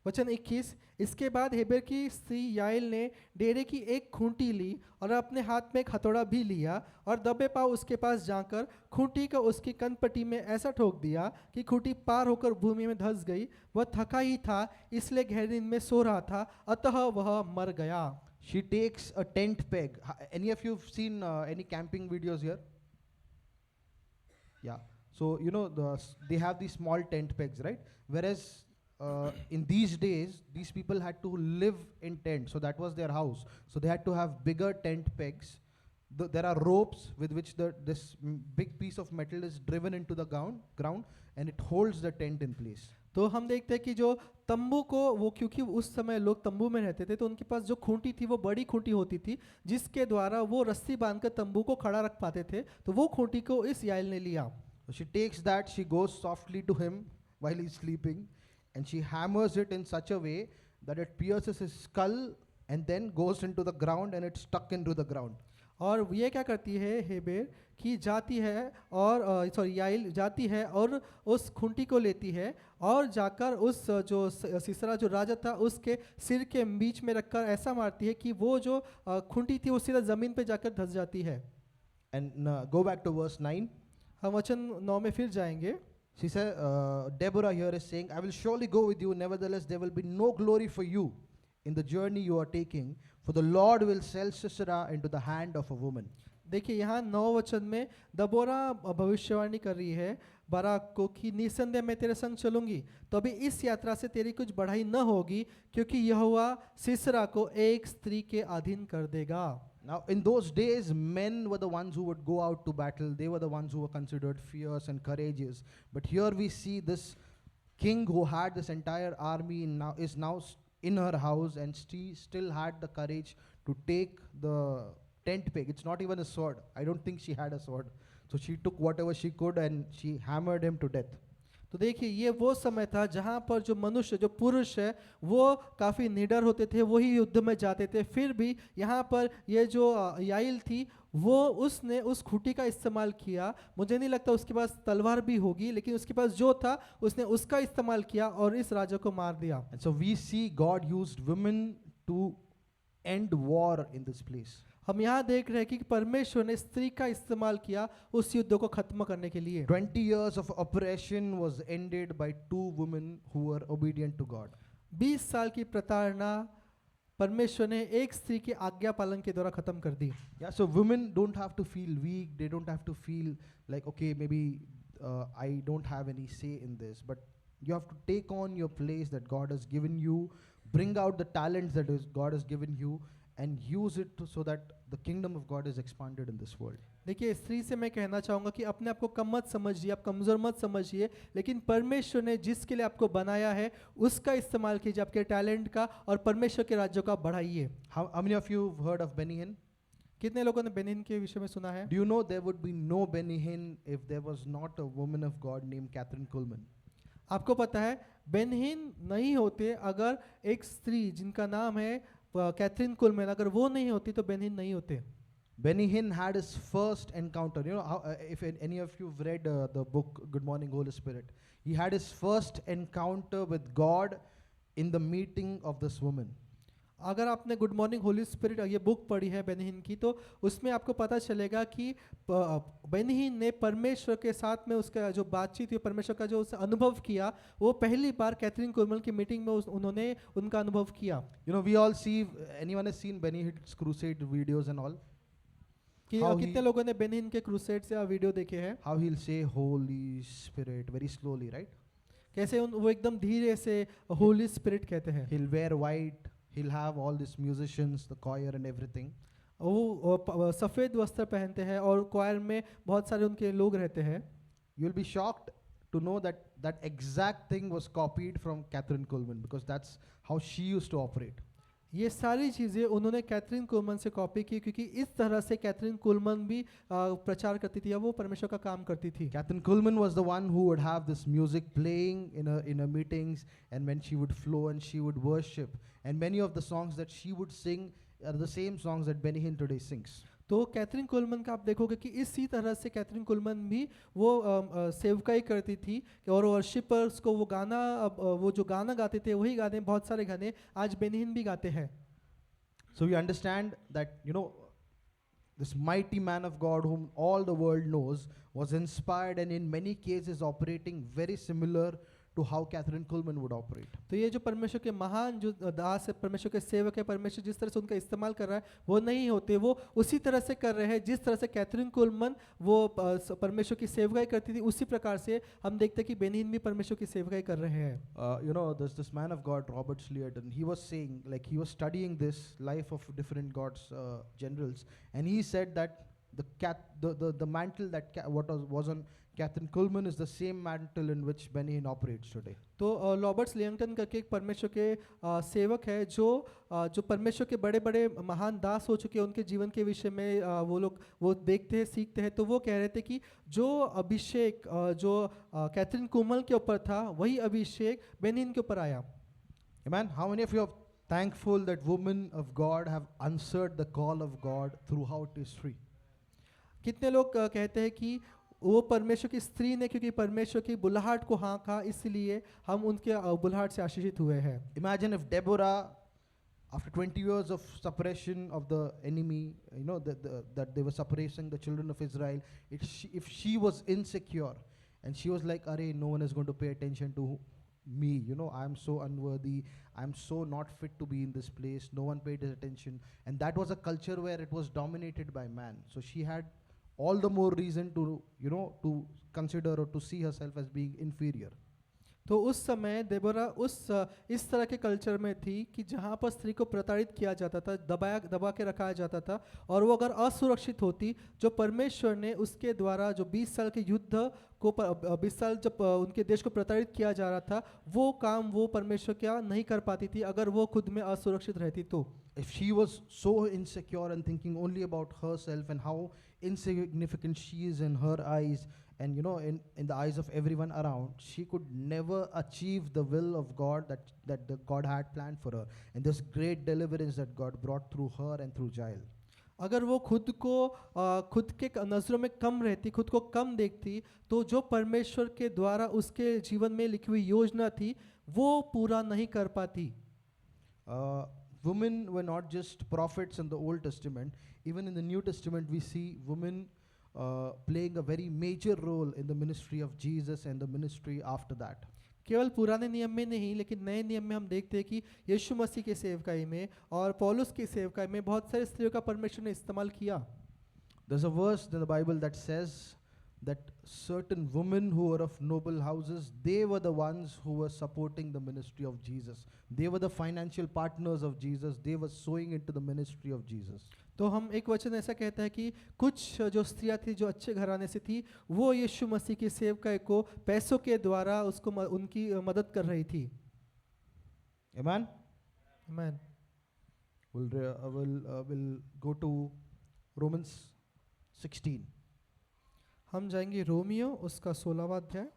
वचन 21, इसके बाद Haber की स्त्री Yael ने डेरे की एक खूंटी ली और अपने हाथ में एक हथौड़ा भी लिया, और दबे पांव उसके पास जाकर खूंटी को उसकी कनपटी में ऐसा ठोक दिया कि खूंटी पार होकर भूमि में धंस गई। वह थका ही था, इसलिए गहरी नींद में सो रहा था, अतः वह मर गया। She takes a tent peg. Any of you have seen any camping videos here? Yeah. So you know they have these small tent pegs, right? Whereas in these days, these people had to live in tents, so that was their house. So they had to have bigger tent pegs. There are ropes with which this big piece of metal is driven into the ground, and it holds the tent in place. तो हम देखते हैं कि जो तंबू को वो, क्योंकि उस समय लोग तंबू में रहते थे, तो उनके पास जो खूंटी थी वो बड़ी खूंटी होती थी, जिसके द्वारा वो रस्सी बांधकर तंबू को खड़ा रख पाते थे। तो वो खूंटी को इस याएल ने लिया। So she takes that, she goes softly to him while he's sleeping, and she hammers it in such a way that it pierces his skull and then goes into the ground, and it's stuck into the ground. और ये क्या करती है, Heber की जाती है और याइल जाती है और उस खूंटी को लेती है और जाकर उस जो सीसरा जो राजा था उसके सिर के बीच में रखकर ऐसा मारती है कि वो जो खूंटी थी वो सीधा जमीन पे जाकर धंस जाती है। And go back to verse 9. हम वचन 9 में फिर जाएंगे। She said, Deborah here is saying, I will surely go with you, nevertheless there will be no glory for you in the journey you are taking, for the Lord will sell Sisera into the hand of a woman. देखिए यहाँ 9 वचन में दबोरा भविष्यवाणी कर रही है Barak को कि निसंदेह मैं तेरे संग चलूंगी, तो अभी इस यात्रा से तेरी कुछ बढ़ाई न होगी, क्योंकि यहोवा सिसरा को एक स्त्री के अधीन कर देगा। Now in those days, men were the ones who would go out to battle. They were the ones who were considered fierce and courageous. But here we see this king who had this entire army is now in her house, and she still had the courage to take the tent peg. It's not even a sword. I don't think she had a sword. So she took whatever she could and she hammered him to death. तो देखिए ये वो समय था जहाँ पर जो मनुष्य जो पुरुष है वो काफ़ी निडर होते थे, वही युद्ध में जाते थे। फिर भी यहाँ पर ये जो याइल थी वो उसने उस खूंटी का इस्तेमाल किया। मुझे नहीं लगता उसके पास तलवार भी होगी, लेकिन उसके पास जो था उसने उसका इस्तेमाल किया और इस राजा को मार दिया। And so we see God used women to end war in this place. हम यहाँ देख रहे हैं कि परमेश्वर ने स्त्री का इस्तेमाल किया उस युद्ध को खत्म करने के लिए। 20 years of oppression was ended by 2 women who were obedient to God. 20 साल की प्रताड़ना परमेश्वर ने एक स्त्री के आज्ञा पालन के द्वारा खत्म कर दी। Yeah, so women don't have to feel weak. They don't have to feel like, okay, maybe I don't have any say in this. But you have to take on your place that God has given you, bring out the talents that God has given you, and use it so that the kingdom of God is expanded in this world. देखिए स्त्री से मैं कहना चाहूँगा कि अपने आप को कम मत समझिए, आप कमज़ोर मत समझिए, लेकिन परमेश्वर ने जिसके लिए आपको बनाया है उसका इस्तेमाल कीजिए, आपके टैलेंट का, और परमेश्वर के राज्य को आप बढ़ाइए। How many of you have heard of Benny Hinn? कितने लोगों ने बेनिन के विषय में सुना है? Do you know there would be no Benny Hinn if there was not a woman of God named Catherine Kuhlman? आपको पता है बेनहीन नहीं होते अगर एक स्त्री जिनका नाम है कैथरीन कुलमैन, अगर वो नहीं होती तो बेनहीन नहीं होते। Benny Hinn had his first encounter. You know, how, if any of you have read the book Good Morning Holy Spirit, he had his first encounter with God in the meeting of this woman. अगर आपने good morning Holi spirit ये book पढ़ी है बेनहीन की, तो उसमें आपको पता चलेगा कि बेनहीन ने परमेश्वर के साथ में उसका जो बातचीत हुई, परमेश्वर का जो उसने अनुभव किया, वो पहली बार कैथरीन कुलमन की मीटिंग में उन्होंने उनका अनुभव किया। You know, we all see, anyone has seen Benny Hinn's crusade videos and all? कि कितने लोगों ने बेनहीन के क्रूसेड से वीडियो देखे हैं? How he'll say Holy Spirit very slowly, right? कैसे वो एकदम धीरे से होली स्पिरिट कहते हैं। He'll wear white. He'll have all these musicians, the choir and everything. वो सफ़ेद वस्त्र पहनते हैं और क्वायर में बहुत सारे उनके लोग रहते हैं। You'll be shocked to know that that exact thing was copied from Catherine Coleman, because that's how she used to operate. ये सारी चीज़ें उन्होंने कैथरीन कोलमन से कॉपी की, क्योंकि इस तरह से कैथरीन कोलमन भी प्रचार करती थी या वो परमेश्वर का काम करती थी। Catherine Coleman was the one who would have this music playing in her meetings, and when she would flow and she would worship, and many of the songs that she would sing are the same songs that Benny Hinn today sings. तो Catherine Coleman का आप देखोगे कि इसी तरह से Catherine Coleman भी वो सेवकाई करती थी और वर्शिपर्स को वो गाना वो जो गाना गाते थे वही गाने, बहुत सारे गाने आज बेनी हिन्न भी गाते हैं। So we understand that, this mighty man of God whom all the world knows was inspired and in many cases operating very similar to how Catherine Coleman would operate. तो ये जो परमेश्वर के महान जो दास है, परमेश्वर के सेवक है, परमेश्वर जिस तरह से उनका इस्तेमाल कर रहा है वो नहीं होते, वो उसी तरह से कर रहे हैं जिस तरह से कैथरीन कोलमन वो परमेश्वर की सेवकाई करती थी, उसी प्रकार से हम देखते हैं कि बेनी हिन्न भी परमेश्वर की सेवकाई कर रहे हैं। There's this man of God, Robert Sliaton. He was saying, like, he was studying this life of different God's generals, and he said that the mantle that was on Catherine Coleman is the same mantle in which Benny Hinn operates today. तो Robert लियंगटन करके एक परमेश्वर के सेवक है जो परमेश्वर के बड़े बड़े महान दास हो चुके हैं, उनके जीवन के विषय में वो लोग वो देखते हैं, सीखते हैं। तो वो कह रहे थे कि जो अभिषेक जो कैथरीन कोमल के ऊपर था वही अभिषेक बेनी हिन्न के ऊपर आया। Amen. How many of you are thankful that women of God have answered the call of God throughout history? कितने लोग कहते हैं कि वो परमेश्वर की स्त्री ने क्योंकि परमेश्वर की बुलाहट को हाँ कहा, इसलिए हम उनके बुलाहट से आशीषित हुए हैं। Imagine if Deborah, after 20 years of suppression of the enemy, that they were suppressing the children of Israel, if she was insecure and she was like, "Arey, no one is going to pay attention to me, I'm so unworthy, I'm so not fit to be in this place, no one paid attention," and that was a culture where it was dominated by man. So she had all the more reason to consider or to see herself as being inferior. तो उस समय Deborah इस तरह के culture में थी कि जहाँ पर स्त्री को प्रताड़ित किया जाता था, दबा के रखा जाता था, और वो अगर असुरक्षित होती, जो परमेश्वर ने उसके द्वारा जो 20 साल के युद्ध को 20 साल जब उनके देश को प्रताड़ित किया जा रहा था, वो काम वो परमेश्वर क्या नहीं कर पाती थी अगर वो खुद में असुरक्षित रहती। तो If she was so insecure and thinking only about herself and how insignificant she is in her eyes, and in the eyes of everyone around, she could never achieve the will of God that the God had planned for her, and this great deliverance that God brought through her and through Jael. अगर वो खुद के नज़रों में कम रहती, खुद को कम देखती, तो जो परमेश्वर के द्वारा उसके जीवन में लिखी हुई योजना थी वो पूरा नहीं कर पाती। Women were not just prophets in the Old Testament. Even in the New Testament, we see women playing a very major role in the ministry of Jesus and the ministry after that. केवल पुराने नियम में नहीं, लेकिन नए नियम में हम देखते हैं कि यीशु मसीह के सेवकाई में और पौलुस की सेवकाई में बहुत सारे स्त्रियों का परमेश्वर ने इस्तेमाल किया। There's a verse in the Bible that says that certain women who were of noble houses, they were the ones who were supporting the ministry of Jesus. They were the financial partners of Jesus. They were sowing into the ministry of Jesus. तो हम एक वचन ऐसा कहता है कि कुछ जो स्त्रियां थी जो अच्छे घराने से थी, वो यीशु मसीह की सेवकाई को पैसों के द्वारा उसको उनकी मदद कर रही थी। Amen. Amen. We'll go to Romans 16. हम जाएंगे रोमियो उसका 16वां अध्याय।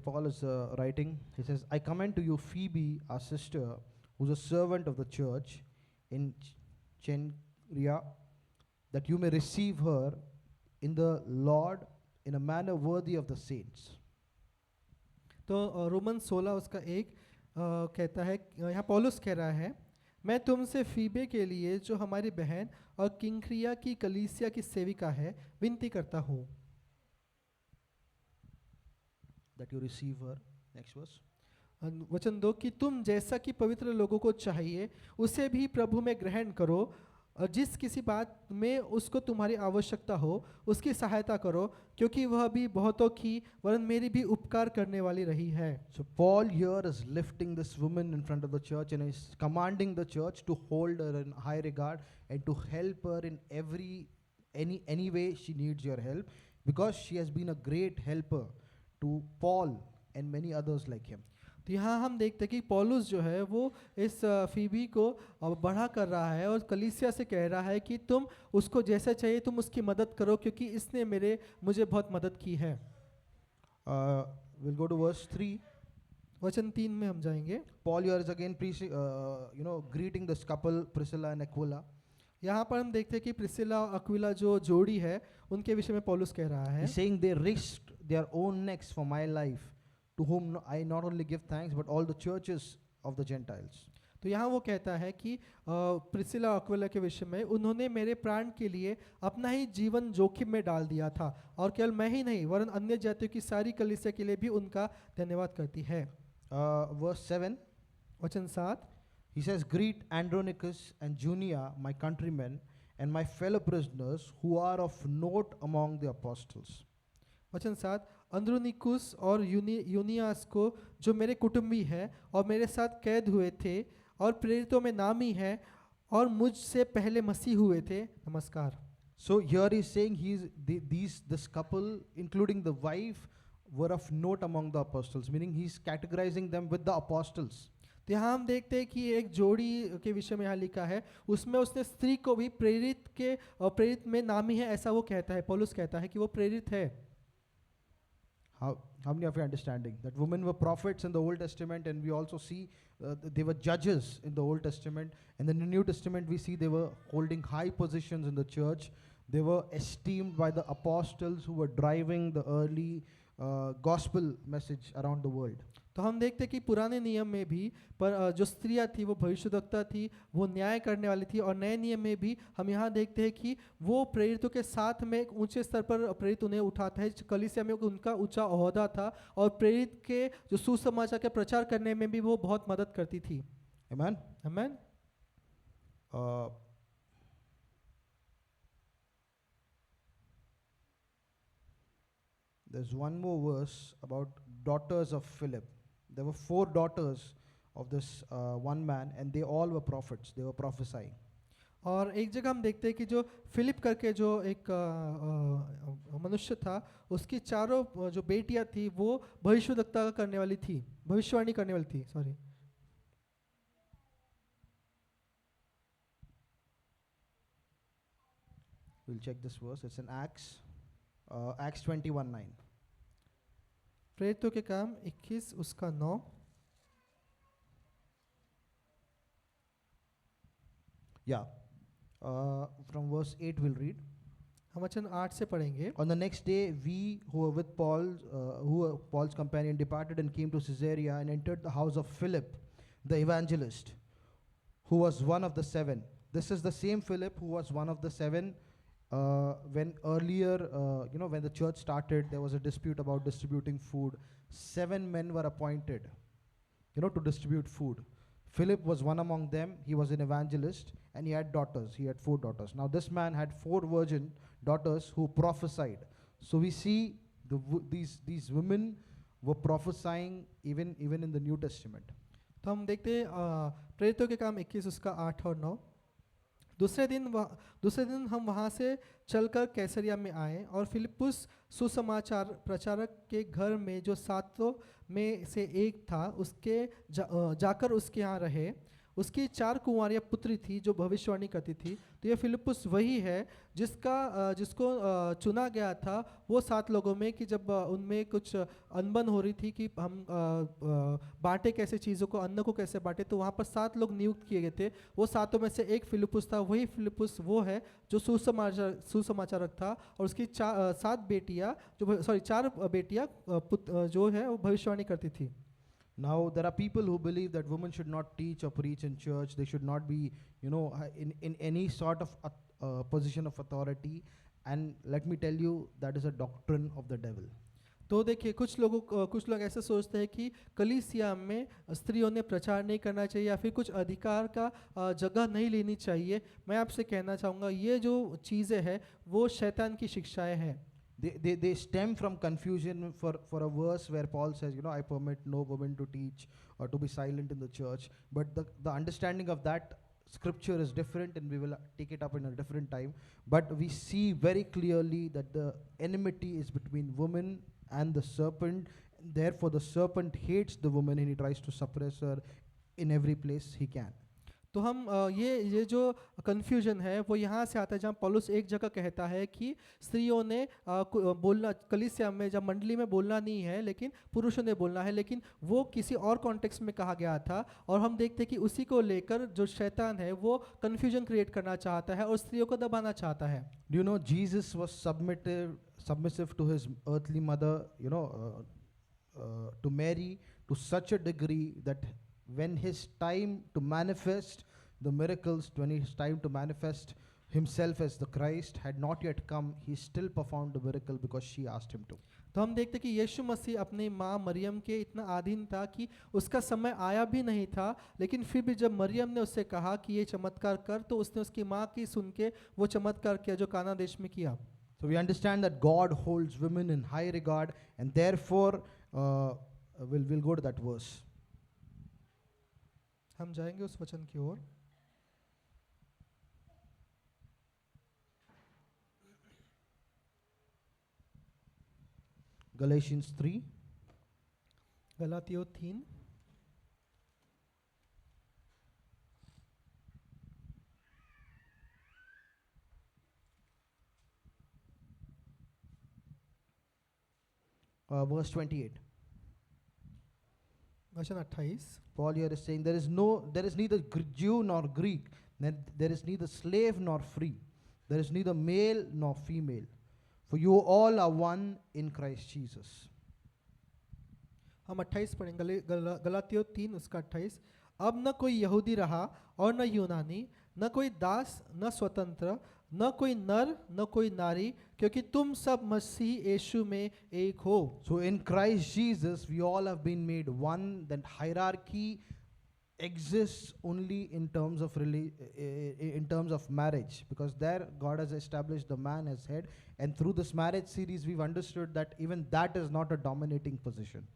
Paul is writing. He says, "I commend to you Phoebe, our sister, who's a servant of the church in Cenchrea, that you may receive her in the Lord in a manner worthy of the saints." तो Roman 16 उसका 1 कहता है, यहाँ पौलुस कह रहा है, मैं तुमसे फीबे के लिए जो हमारी बहन और किंक्रिया की कलीसिया की सेविका है विनती करता हूँ। That you receive her. Next verse. वचन 2 कि तुम जैसा कि पवित्र लोगों को चाहिए उसे भी प्रभु में ग्रहण करो, और जिस किसी बात में उसको तुम्हारी आवश्यकता हो उसकी सहायता करो, क्योंकि वह भी बहुतों की वरन मेरी भी उपकार करने वाली रही है। So Paul here is lifting this woman in front of the church and is commanding the church to hold her in high regard and to help her in any way she needs your help, because she has been a great helper to Paul and many others like him. तो यहाँ हम देखते हैं कि पौलुस जो है वो इस फीबी को बढ़ा कर रहा है और कलीसिया से कह रहा है कि तुम उसको जैसा चाहिए तुम उसकी मदद करो, क्योंकि इसने मुझे बहुत मदद की है। We'll go to verse 3. वचन 3 में हम जाएंगे। Paul here is again greeting this couple, Priscilla and Aquila. यहाँ पर हम देखते हैं कि प्रिसिला और अक्विला जो जोड़ी है उनके विषय में पौलुस कह रहा है। He's saying they risked their own necks for my life, to whom I not only give thanks but all the churches of the Gentiles. तो यहाँ वो कहता है कि प्रिसिला और अक्विला के विषय में उन्होंने मेरे प्राण के लिए अपना ही जीवन जोखिम में डाल दिया था, और केवल मैं ही नहीं वरन अन्य जातियों की सारी कलीसिया के लिए भी उनका धन्यवाद करती है। Verse 7. वचन 7 He says, greet Andronicus and Junia, my countrymen, and my fellow prisoners who are of note among the apostles. वचन 7 अंद्रोनिकुस और यूनियास को जो मेरे कुटुंबी हैं और मेरे साथ कैद हुए थे और प्रेरितों में नामी हैं और मुझसे पहले मसीह हुए थे, नमस्कार। So here he's saying this couple, including the wife, were of note among the apostles, meaning he's categorizing them with the apostles. तो यहाँ हम देखते हैं कि एक जोड़ी के विषय में यहाँ लिखा है, उसमें उसने स्त्री को भी प्रेरित में नामी है ऐसा वो कहता है, पौलुस कहता है कि वो प्रेरित है। How many of you are understanding that women were prophets in the Old Testament, and we also see they were judges in the Old Testament, and then in the New Testament we see they were holding high positions in the church. They were esteemed by the apostles who were driving the early gospel message around the world. तो हम देखते हैं कि पुराने नियम में भी पर जो स्त्रियां थी वो भविष्यद्वक्ता थी, वो न्याय करने वाली थी, और नए नियम में भी हम यहाँ देखते हैं कि वो प्रेरितों के साथ में एक ऊंचे स्तर पर प्रेरित उन्हें उठाता है। कलीसिया में उनका ऊंचा ओहदा था और प्रेरित के जो सुसमाचार के प्रचार करने में भी वो बहुत मदद करती थी। Amen. आमीन। There's one more verse about daughters of Philip. There were 4 daughters of this one man, and they all were prophets. They were prophesying. और एक जगह हम देखते हैं कि जो फिलिप करके जो एक मनुष्य था, उसकी चारों जो बेटियां थी वो भविष्यद्वक्ता करने वाली थी, भविष्यवाणी करने वाली थी। Sorry, We'll check this verse. It's in Acts 21:9. प्रेरितों के काम 21 उसका 9। Yeah. From verse 8 we'll read. हम वचन 8 से पढ़ेंगे। On the next day, we who were with Paul, who were Paul's companion, departed and came to Caesarea and entered the house of Philip, the evangelist, who was one of the 7. This is the same Philip who was one of the 7. When earlier, when the church started, there was a dispute about distributing food. 7 men were appointed, to distribute food. Philip was one among them. He was an evangelist, and he had daughters. He had 4 daughters. Now this man had 4 virgin daughters who prophesied. So we see these women were prophesying even in the New Testament. तो हम देखते हैं प्रेरितों के काम 21 उसका 8 और 9। दूसरे दिन हम वहाँ से चलकर कैसरिया में आए और फिलिप्पुस सुसमाचार प्रचारक के घर में जो 7 में से एक था उसके जाकर उसके यहाँ रहे। उसकी 4 कुंवारियाँ पुत्री थी जो भविष्यवाणी करती थी। तो ये फिलिप्पुस वही है जिसको चुना गया था वो 7 लोगों में, कि जब उनमें कुछ अनबन हो रही थी कि हम बांटे कैसे चीज़ों को, अन्न को कैसे बांटे, तो वहाँ पर 7 लोग नियुक्त किए गए थे। वो 7 में से एक फिलिप्पुस था। वही फिलिप्पुस वो है जो सुसमाचारक था, और उसकी 4 बेटियाँ जो है वो भविष्यवाणी करती थी। Now there are people who believe that women should not teach or preach in church. They should not be, in any sort of position of authority. And let me tell you, that is a doctrine of the devil. तो देखिए कुछ लोग ऐसा सोचते हैं कि कलीसिया में स्त्रियों ने प्रचार नहीं करना चाहिए या फिर कुछ अधिकार का जगह नहीं लेनी चाहिए। मैं आपसे कहना चाहूँगा ये जो चीज़ें हैं वो शैतान की शिक्षाएं हैं। They stem from confusion for a verse where Paul says, you know, I permit no woman to teach or to be silent in the church. But the understanding of that scripture is different, and we will take it up in a different time. But we see very clearly that the enmity is between woman and the serpent. Therefore, the serpent hates the woman and he tries to suppress her in every place he can. तो हम ये जो confusion है वो यहाँ से आता है जहाँ पौलुस एक जगह कहता है कि स्त्रियों ने बोलना कलीसिया में जब मंडली में बोलना नहीं है लेकिन पुरुषों ने बोलना है, लेकिन वो किसी और कॉन्टेक्स्ट में कहा गया था। और हम देखते हैं कि उसी को लेकर जो शैतान है वो कन्फ्यूजन क्रिएट करना चाहता है और स्त्रियों को दबाना चाहता है। Do you know Jesus was submissive to his earthly mother, you know, to Mary, to such a degree that when his time to manifest the miracles, when his time to manifest himself as the Christ had not yet come, he still performed the miracle because she asked him to. तो हम देखते हैं कि यीशु मसीह अपनी माँ मरियम के इतना अधीन था कि उसका समय आया भी नहीं था, लेकिन फिर भी जब मरियम ने उससे कहा कि ये चमत्कार कर, तो उसने उसकी माँ की सुन के वो चमत्कार किया जो काना देश में किया। So we understand that God holds women in high regard, and therefore we'll go to that verse. हम जाएंगे उस वचन की ओर। Galatians 3. गलातियों 3 Verse 28. वचन 28। Paul here is saying there is neither Jew nor Greek, there is neither slave nor free, there is neither male nor female, for you all are one in Christ Jesus. हम 28 पढ़ेंगे, गलातियों 3 उसका 28। अब न कोई यहूदी रहा और न यूनानी, न कोई दास न स्वतंत्र, न कोई नर न कोई नारी, क्योंकि तुम सब मसीह यीशु में एक हो। So in Christ Jesus we all have been made one. That hierarchy exists only in terms of marriage, because there God has established the man as head, and through this marriage series we've understood that even that is not a dominating position.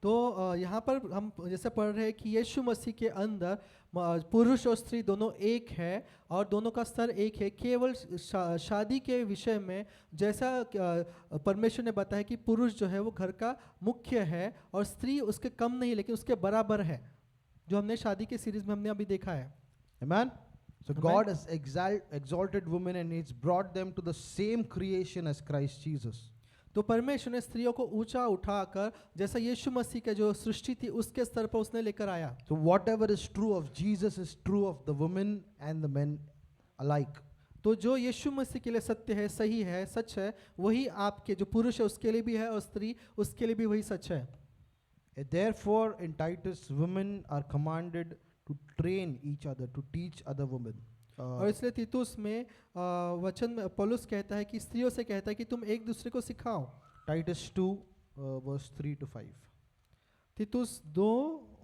तो यहाँ पर हम जैसे पढ़ रहे हैं कि यीशु मसीह के अंदर पुरुष और स्त्री दोनों एक है और दोनों का स्तर एक है। केवल शादी के विषय में जैसा परमेश्वर ने बताया कि पुरुष जो है वो घर का मुख्य है और स्त्री उसके कम नहीं लेकिन उसके बराबर है, जो हमने शादी के सीरीज में हमने अभी देखा है। Amen. So Amen. God has exalted women and He's brought them to the same creation as Christ Jesus. तो परमेश्वर ने स्त्रियों को ऊंचा उठाकर जैसा यीशु मसीह के जो सृष्टि थी उसके स्तर पर उसने लेकर आया। So whatever is true of Jesus is true of the women and the men alike. तो जो यीशु मसीह के लिए सत्य है, सही है, सच है, वही आपके जो पुरुष है उसके लिए भी है और स्त्री उसके लिए भी वही सच है। Therefore in Titus women are commanded to train each other, to teach other women. और इसलिए तीतुस में वचन में पौलुस कहता है कि स्त्रियों से कहता है कि तुम एक दूसरे को सिखाओ। Titus 2 verse 3 to 5. तीतुस 2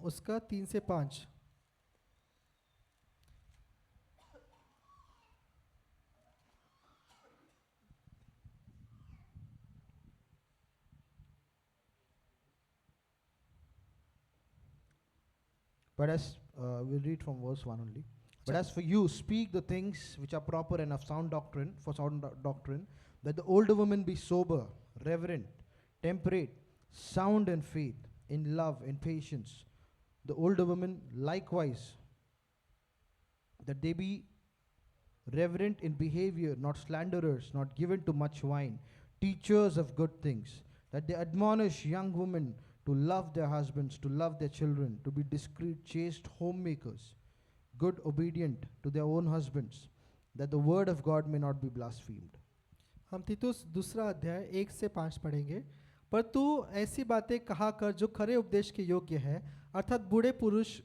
उसका 3 से 5। But as we'll read from verse 1 only. But as for you, speak the things which are proper and of sound doctrine, that the older women be sober, reverent, temperate, sound in faith, in love, in patience. The older women likewise, that they be reverent in behavior, not slanderers, not given to much wine, teachers of good things, that they admonish young women to love their husbands, to love their children, to be discreet, chaste homemakers, good, obedient to their own husbands, that the word of God may not be blasphemed. हम तीतुस दूसरा अध्याय 1 से 5 पढ़ेंगे। पर तू ऐसी बातें कहा कर जो खरे उपदेश के योग्य है, अर्थात बूढ़े पुरुष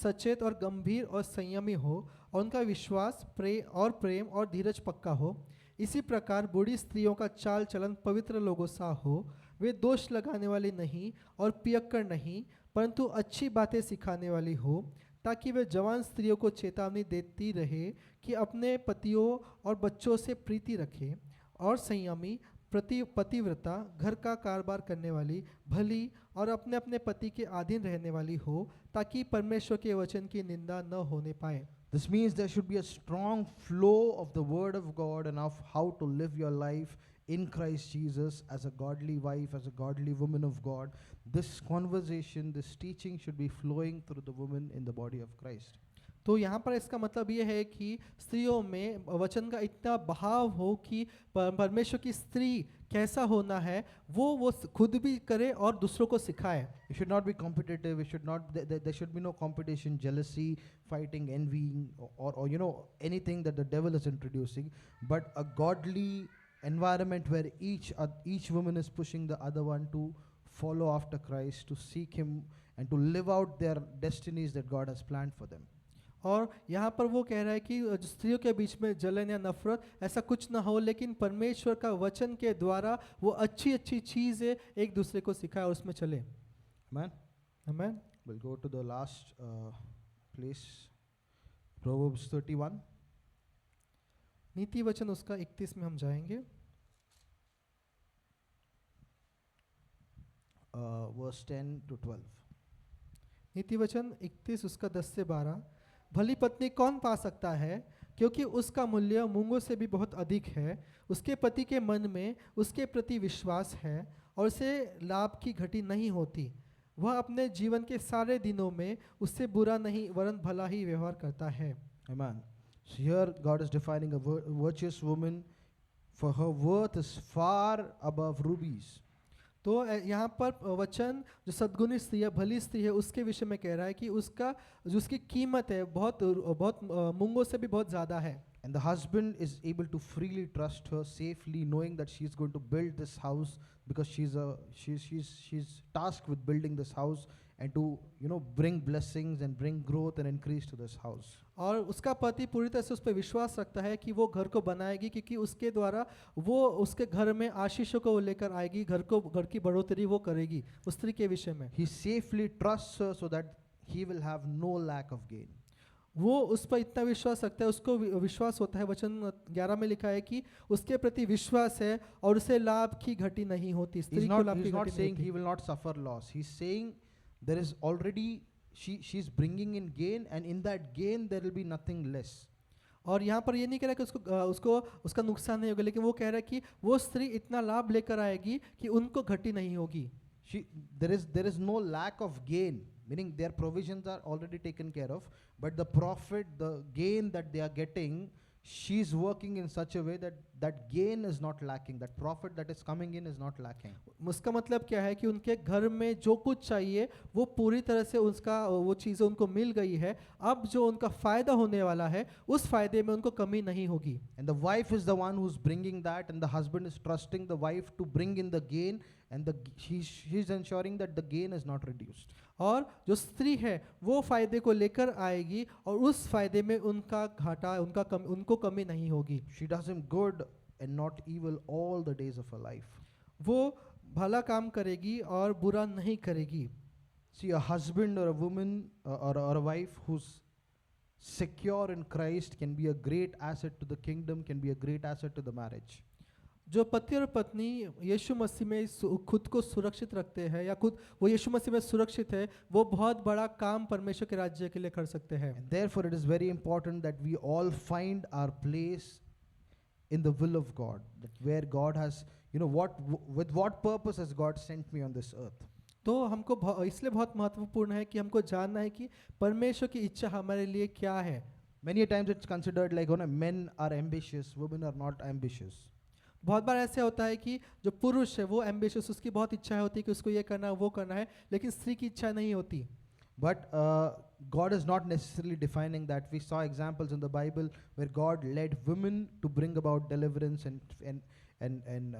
सचेत और गंभीर और संयमी हो और उनका विश्वास प्रेम और धीरज पक्का हो। इसी प्रकार बूढ़ी स्त्रियों का चाल चलन पवित्र लोगों सा हो, वे दोष लगाने वाली नहीं और पियक्कड़ नहीं, परंतु अच्छी बातें सिखाने वाली हो, ताकि वे जवान स्त्रियों को चेतावनी देती रहे कि अपने पतियों और बच्चों से प्रीति रखें, और संयमी, पतिव्रता, घर का कारोबार करने वाली, भली और अपने अपने पति के अधीन रहने वाली हो, ताकि परमेश्वर के वचन की निंदा न होने पाए। This means there should be a strong flow of the word of God and of how to live your life in Christ Jesus as a godly wife, as a godly woman of God. This conversation, this teaching should be flowing through the woman in the body of Christ. तो यहाँ पर इसका मतलब ये है कि स्त्रियों में वचन का इतना बहाव हो कि परमेश्वर की स्त्री कैसा होना है वो खुद भी करे और दूसरों को सिखाए। It should not be competitive. It should not. There should be no competition, jealousy, fighting, envying, or anything that the devil is introducing. But a godly environment where each woman is pushing the other one to follow after Christ, to seek Him, and to live out their destinies that God has planned for them. और यहाँ पर वो कह रहा है कि स्त्रियों के बीच में जलन या नफरत ऐसा कुछ ना हो, लेकिन परमेश्वर का वचन के द्वारा वो अच्छी अच्छी चीज़ें एक दूसरे को सिखाए और उसमें चले। Amen. Amen. We'll go to the last place, Proverbs 31. नीति वचन उसका 31 में हम जाएंगे, verse 10 to 12. नीति वचन 31 उसका 10 से 12। भली पत्नी कौन पा सकता है, क्योंकि उसका मूल्य मूंगों से भी बहुत अधिक है। उसके पति के मन में उसके प्रति विश्वास है और उसे लाभ की घटी नहीं होती। वह अपने जीवन के सारे दिनों में उससे बुरा नहीं वरन भला ही व्यवहार करता है। Amen. So here God is defining a virtuous woman, for her worth is far above rubies. तो यहाँ पर वचन जो सद्गुणी स्त्री है, भली स्त्री है, उसके विषय में कह रहा है कि उसका जो उसकी कीमत है बहुत बहुत मूंगों से भी बहुत ज़्यादा है। And the husband is able to freely trust her safely, knowing that she is going to build this house, because she's tasked with building this house and to bring blessings and bring growth and increase to this house. और उसका पति पूरी तरह से उस पर विश्वास रखता है कि वो घर को बनाएगी, क्योंकि उसके द्वारा वो उसके घर में आशीषों को लेकर आएगी, घर की बढ़ोतरी वो करेगी उस स्त्री के विषय में। He safely trusts her so that he will have no lack of gain. वो उस पर इतना विश्वास रखता है, उसको विश्वास होता है, वचन 11 में लिखा है कि उसके प्रति विश्वास है और उसे लाभ की घटी नहीं होती। स्त्री को लाभ की He's not घटी नहीं saying he होती। will not suffer loss. He's saying there is already she's bringing in gain, and in that gain there will be nothing less. और यहाँ पर ये नहीं कह रहा कि उसको उसका नुकसान नहीं होगा, लेकिन वो कह रहा है कि वो स्त्री इतना लाभ लेकर आएगी कि उनको घटी नहीं होगी। There is no lack of gain, meaning their provisions are already taken care of, but the profit, the gain that they are getting, she's working in such a way that that gain is not lacking, that profit that is coming in is not lacking. उसका मतलब क्या है कि उनके घर में जो कुछ चाहिए वो पूरी तरह से उसका वो चीज़ें उनको मिल गई है। अब जो उनका फ़ायदा होने वाला है उस फ़ायदे में उनको कमी नहीं होगी। And the wife is the one who's bringing that, and the husband is trusting the wife to bring in the gain, and she's ensuring that the gain is not reduced. और जो स्त्री है वो फ़ायदे को लेकर आएगी और उस फ़ायदे में उनका घाटा उनको कमी नहीं होगी। She does him good and not evil all the days of her life. वो भला काम करेगी और बुरा नहीं करेगी। See, a husband or a woman or a wife who's secure in Christ can be a great asset to the kingdom, can be a great asset to the marriage. जो पति और पत्नी यीशु मसीह में खुद को सुरक्षित रखते हैं या खुद वो यीशु मसीह में सुरक्षित है, वो बहुत बड़ा काम परमेश्वर के राज्य के लिए कर सकते हैं। And therefore it is very important that we all find our place in the will of God, that where God has, with what purpose has God sent me on this earth. तो हमको इसलिए बहुत महत्वपूर्ण है कि हमको जानना है कि परमेश्वर की इच्छा हमारे लिए क्या है। Many a times it's considered like men are ambitious, women are not ambitious. बहुत बार ऐसे होता है कि जो पुरुष है वो एम्बिशियस, उसकी बहुत इच्छा होती है कि उसको ये करना है वो करना है, लेकिन स्त्री की इच्छा नहीं होती। But God is not necessarily defining that. We saw examples in the Bible where God led women to bring about deliverance and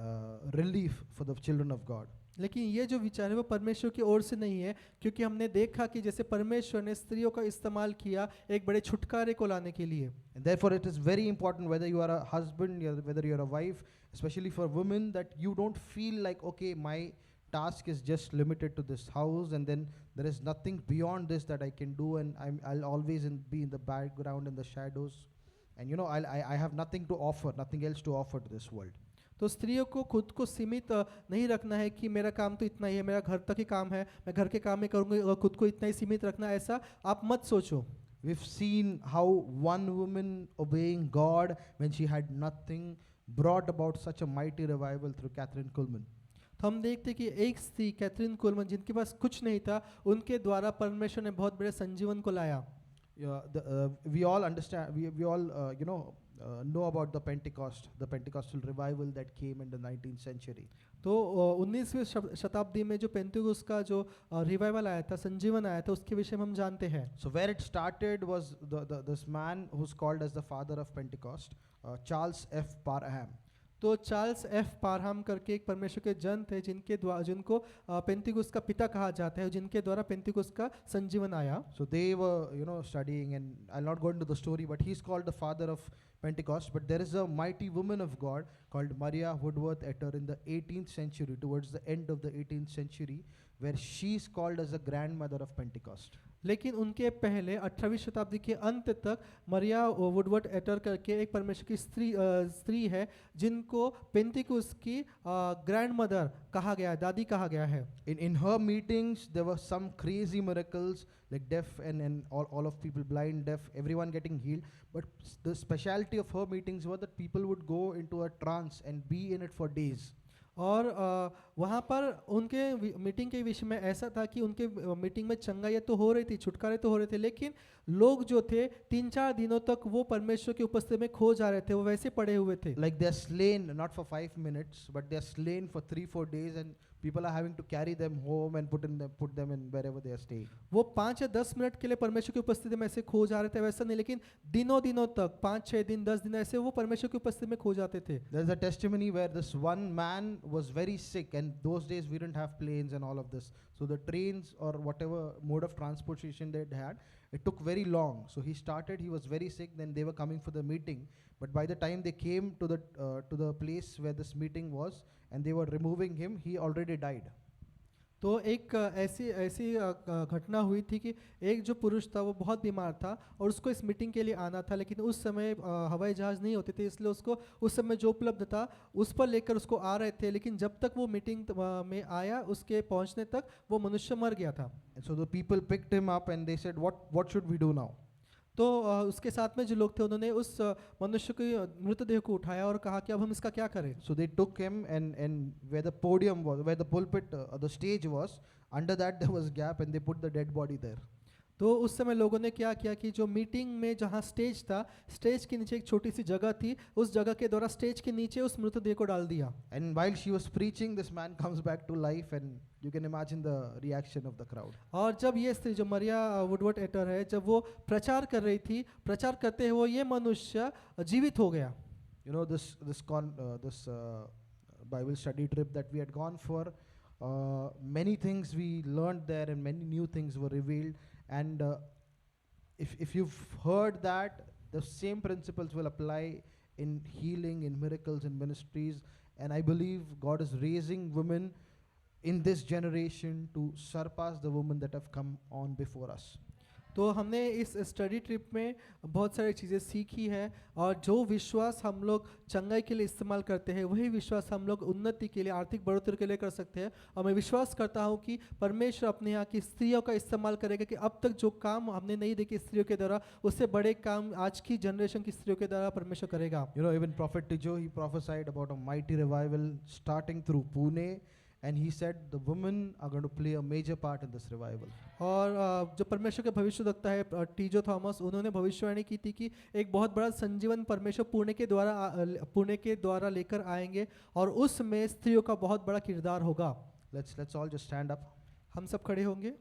relief for the children of God. लेकिन ये जो विचार है वो परमेश्वर की ओर से नहीं है, क्योंकि हमने देखा कि जैसे परमेश्वर ने स्त्रियों का इस्तेमाल किया एक बड़े छुटकारे को लाने के लिए। And therefore it is very important, whether you are a husband, whether you are a wife, especially for women, that you don't feel like, okay, my task is just limited to this house, and then there is nothing beyond this that I can do, and I'll always be in the background, in the shadows, and I have nothing to offer, nothing else to offer to this world. तो स्त्रियों को खुद को सीमित नहीं रखना है कि मेरा काम तो इतना ही है, मेरा घर तक ही काम है, मैं घर के काम में करूँगी और खुद को इतना ही सीमित रखना, ऐसा आप मत सोचो। We've seen how one woman obeying God when she had nothing brought about such a mighty revival through Catherine Kuhlman. तो हम देखते कि एक स्त्री कैथरीन कोलमन जिनके पास कुछ नहीं था, उनके द्वारा परमेश्वर ने बहुत बड़े संजीवन को लाया। We all understand, we all know about the Pentecostal revival that came in the 19th century. तो 19वीं शताब्दी में जो पेंतिकुस्त का जो रिवाइवल आया था, संजीवन आया था, उसके विषय में हम जानते हैं। So where it started was this man who's called as the father of Pentecost, Charles F. Parham. तो चार्ल्स एफ पारहाम करके एक परमेश्वर के जन थे जिनके द्वारा जिनको पेंतिकुस्त का पिता कहा जाता है, जिनके द्वारा पेंतिकुस्त का संजीवन आया। So they were studying, and I'll not go into the story, but he's called the father of Pentecost. But there is a mighty woman of God called Maria Woodworth Etter in the 18th century, towards the end of the 18th century, where she's called as the grandmother of Pentecost. लेकिन उनके पहले 18वीं शताब्दी के अंत तक मरिया Woodward एटर करके एक परमेश्वर की स्त्री है जिनको पेंतिकुस्त की ग्रैंड मदर कहा गया है, दादी कहा गया है। In her meetings there were some crazy miracles, like deaf and all of people, blind, deaf, everyone getting healed. But the speciality of her meetings were that people would go into a trance and be in it for days. और वहाँ पर उनके meeting के विषय में ऐसा था कि उनके मीटिंग में चंगाई तो हो रही थी, छुटकारे तो हो रहे थे, लेकिन लोग जो थे 3-4 दिनों तक वो परमेश्वर की उपस्थिति में खो जा रहे थे, वो वैसे पड़े हुए थे। Like they're slain not for 5 minutes, but they're slain for 3-4 days, and people are having to carry them home and put them in wherever they are staying. वो 5 या 10 मिनट के लिए परमेश्वर की उपस्थिति में ऐसे खो जा रहे थे, वैसा नहीं, लेकिन दिनों तक 5-6 दिन 10 दिन ऐसे वो परमेश्वर की उपस्थिति में खो जाते थे। There's a testimony where this one man was very sick, and those days we didn't have planes and all of this, so the trains or whatever mode of transportation they had, it took very long. So he was very sick, then they were coming for the meeting, but by the time they came to the place where this meeting was and they were removing him, he already died. तो एक ऐसी घटना हुई थी कि एक जो पुरुष था वो बहुत बीमार था और उसको इस मीटिंग के लिए आना था, लेकिन उस समय हवाई जहाज़ नहीं होते थे, इसलिए उसको उस समय जो उपलब्ध था उस पर लेकर उसको आ रहे थे, लेकिन जब तक वो मीटिंग में आया उसके पहुंचने तक वो मनुष्य मर गया था। And so the people picked him up and they said, what should we do now? तो उसके साथ में जो लोग थे उन्होंने उस मनुष्य के मृतदेह को उठाया और कहा कि अब हम इसका क्या करें। So they took him, and where the podium was, where the pulpit, the stage was, under that there was gap, and they put the dead body there. तो उस समय लोगों ने क्या किया कि जो मीटिंग में जहाँ स्टेज था, स्टेज के नीचे एक छोटी सी जगह थी, उस जगह के द्वारा स्टेज के नीचे उस मृतदेह को डाल दिया। And while she was preaching, this man comes back to life, and you can imagine the reaction of the crowd. और जब ये स्त्री जो मरिया वुडवर्ड एटर है, जब वो प्रचार कर रही थी, प्रचार करते हुए ये मनुष्य जीवित हो गया। You know, this Bible study trip that we had gone for, many things we learned there, and many new things were revealed. And if you've heard that, the same principles will apply in healing, in miracles, in ministries. And I believe God is raising women in this generation to surpass the women that have come on before us. तो हमने इस study trip में बहुत सारी चीज़ें सीखी है, और जो विश्वास हम लोग चंगाई के लिए इस्तेमाल करते हैं वही विश्वास हम लोग उन्नति के लिए, आर्थिक बढ़ोतरी के लिए कर सकते हैं। और मैं विश्वास करता हूँ कि परमेश्वर अपने यहाँ की स्त्रियों का इस्तेमाल करेगा कि अब तक जो काम हमने नहीं देखे स्त्रियों के द्वारा, उससे बड़े काम आज की जनरेशन की स्त्रियों के द्वारा परमेश्वर करेगा। You know, even Prophet Tijo, he prophesied about a mighty revival starting through Pune. And he said the women are going to play a major part in this revival. और जो परमेश्वर के भविष्यवक्ता है टीजो थॉमस, उन्होंने भविष्यवाणी की थी कि एक बहुत बड़ा संजीवन परमेश्वर पुणे के द्वारा लेकर आएंगे और उसमें स्त्रियों का बहुत बड़ा किरदार होगा। Let's all just stand up. हम सब खड़े होंगे।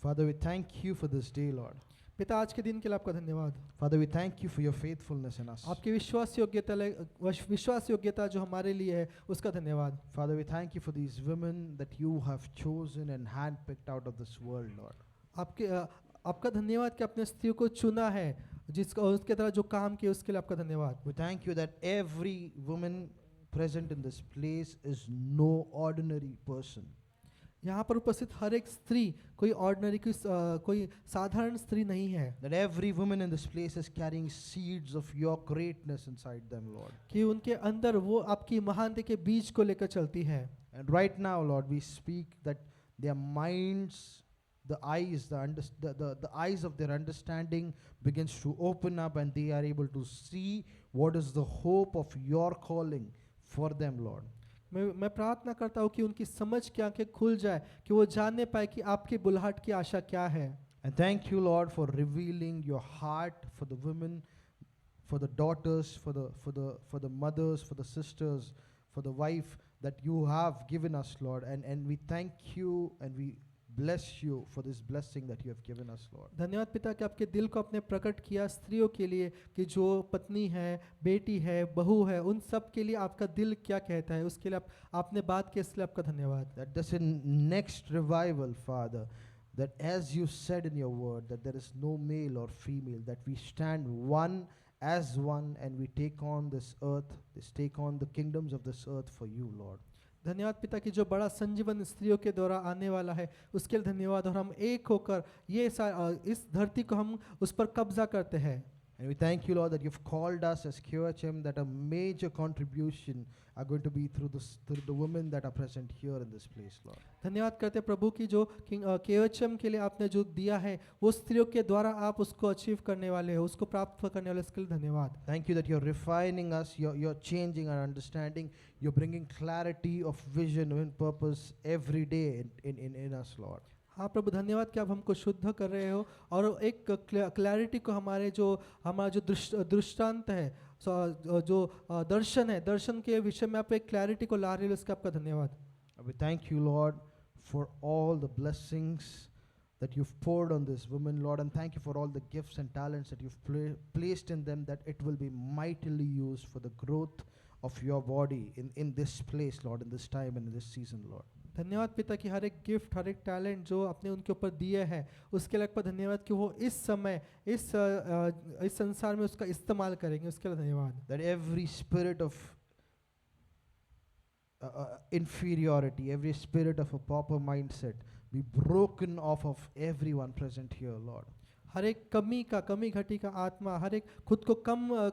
Father, we thank you for this day, Lord. पिता, आज के दिन के लिए आपका धन्यवाद। Father, we thank you for your faithfulness in us. आपकी विश्वास योग्यता जो हमारे लिए है उसका धन्यवाद। Father, we thank you for these women that you have chosen and handpicked out of this world, Lord. आपका धन्यवाद कि आपने स्त्रियों को चुना है, जिसका उसके द्वारा जो काम किए उसके लिए आपका धन्यवाद। We thank you that every woman present in this place is no ordinary person. यहाँ पर उपस्थित हर एक स्त्री कोई ऑर्डिनरी कोई साधारण स्त्री नहीं है, That every woman in this place is carrying seeds of your greatness inside them, Lord. कि उनके अंदर वो आपकी महानता के बीज को लेकर चलती है। And right now, Lord, we speak that their minds, the eyes, the eyes of their understanding begins to open up, and they are able to see what is the hope of your calling for them, Lord. मैं प्रार्थना करता हूँ कि उनकी समझ की आंखें खुल जाए, कि वो जानने पाए कि आपकी बुलाहट की आशा क्या है। And thank you, Lord, for revealing your heart for the women, for the daughters, for the mothers, for the sisters, for the wife that you have given us, Lord. And we thank you and we bless you for this blessing that you have given us, Lord. धन्यवाद पिता कि आपके दिल को आपने प्रकट किया स्त्रियों के लिए, कि जो पत्नी है, बेटी है, बहू है, उन सब के लिए आपका दिल क्या कहता है, उसके लिए आपने बात की, इसलिए आपका धन्यवाद। That this in next revival, Father, that as you said in your word, that there is no male or female, that we stand one as one and we take on this earth, take on the kingdoms of this earth for you, Lord. धन्यवाद पिता कि जो बड़ा संजीवन स्त्रियों के द्वारा आने वाला है उसके लिए धन्यवाद, और हम एक होकर इस धरती को हम उस पर कब्जा करते हैं। And we thank you, Lord, that you've called us as QHM, that a major contribution are going to be through the women that are present here in this place, Lord. धन्यवाद करते हैं प्रभु की जो KHM के लिए आपने जो दिया है वो स्त्रियों के द्वारा आप उसको अचीव करने वाले हो, उसको प्राप्त करने वाले, इसके लिए धन्यवाद। Thank you that you're refining us, you're changing our understanding, you're bringing clarity of vision and purpose every day in us, Lord. हाँ प्रभु, धन्यवाद कि आप हमको शुद्ध कर रहे हो और एक क्लैरिटी को हमारा जो दृष्टांत है, जो दर्शन है, दर्शन के विषय में आप एक क्लैरिटी को ला रहे हो, इसका आपका धन्यवाद। We thank you, Lord, for all the blessings that you've poured on this woman, Lord, and thank you for all the gifts and talents that you've placed in them, that it will be mightily used for the growth of your body in this place, Lord, in this time and in this season, Lord. धन्यवाद पिता कि हर एक gift, हर एक talent जो आपने उनके ऊपर दिए हैं उसके लिए आपका धन्यवाद कि वो इस समय इस संसार में उसका इस्तेमाल करेंगे, उसके लिए धन्यवाद। That every spirit of inferiority, every spirit of a pauper mindset be broken off of everyone present here, Lord. हर एक कमी घटी का आत्मा, हर एक खुद को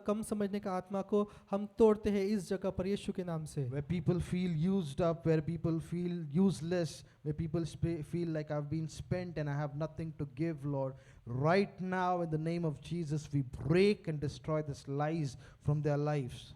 कम समझने का आत्मा को हम तोड़ते हैं इस जगह पर यीशु के नाम से। Where people feel used up, where people feel useless, where people feel like I've been spent and I have nothing to give, Lord. Right now, in the name of Jesus, we break and destroy these lies from their lives.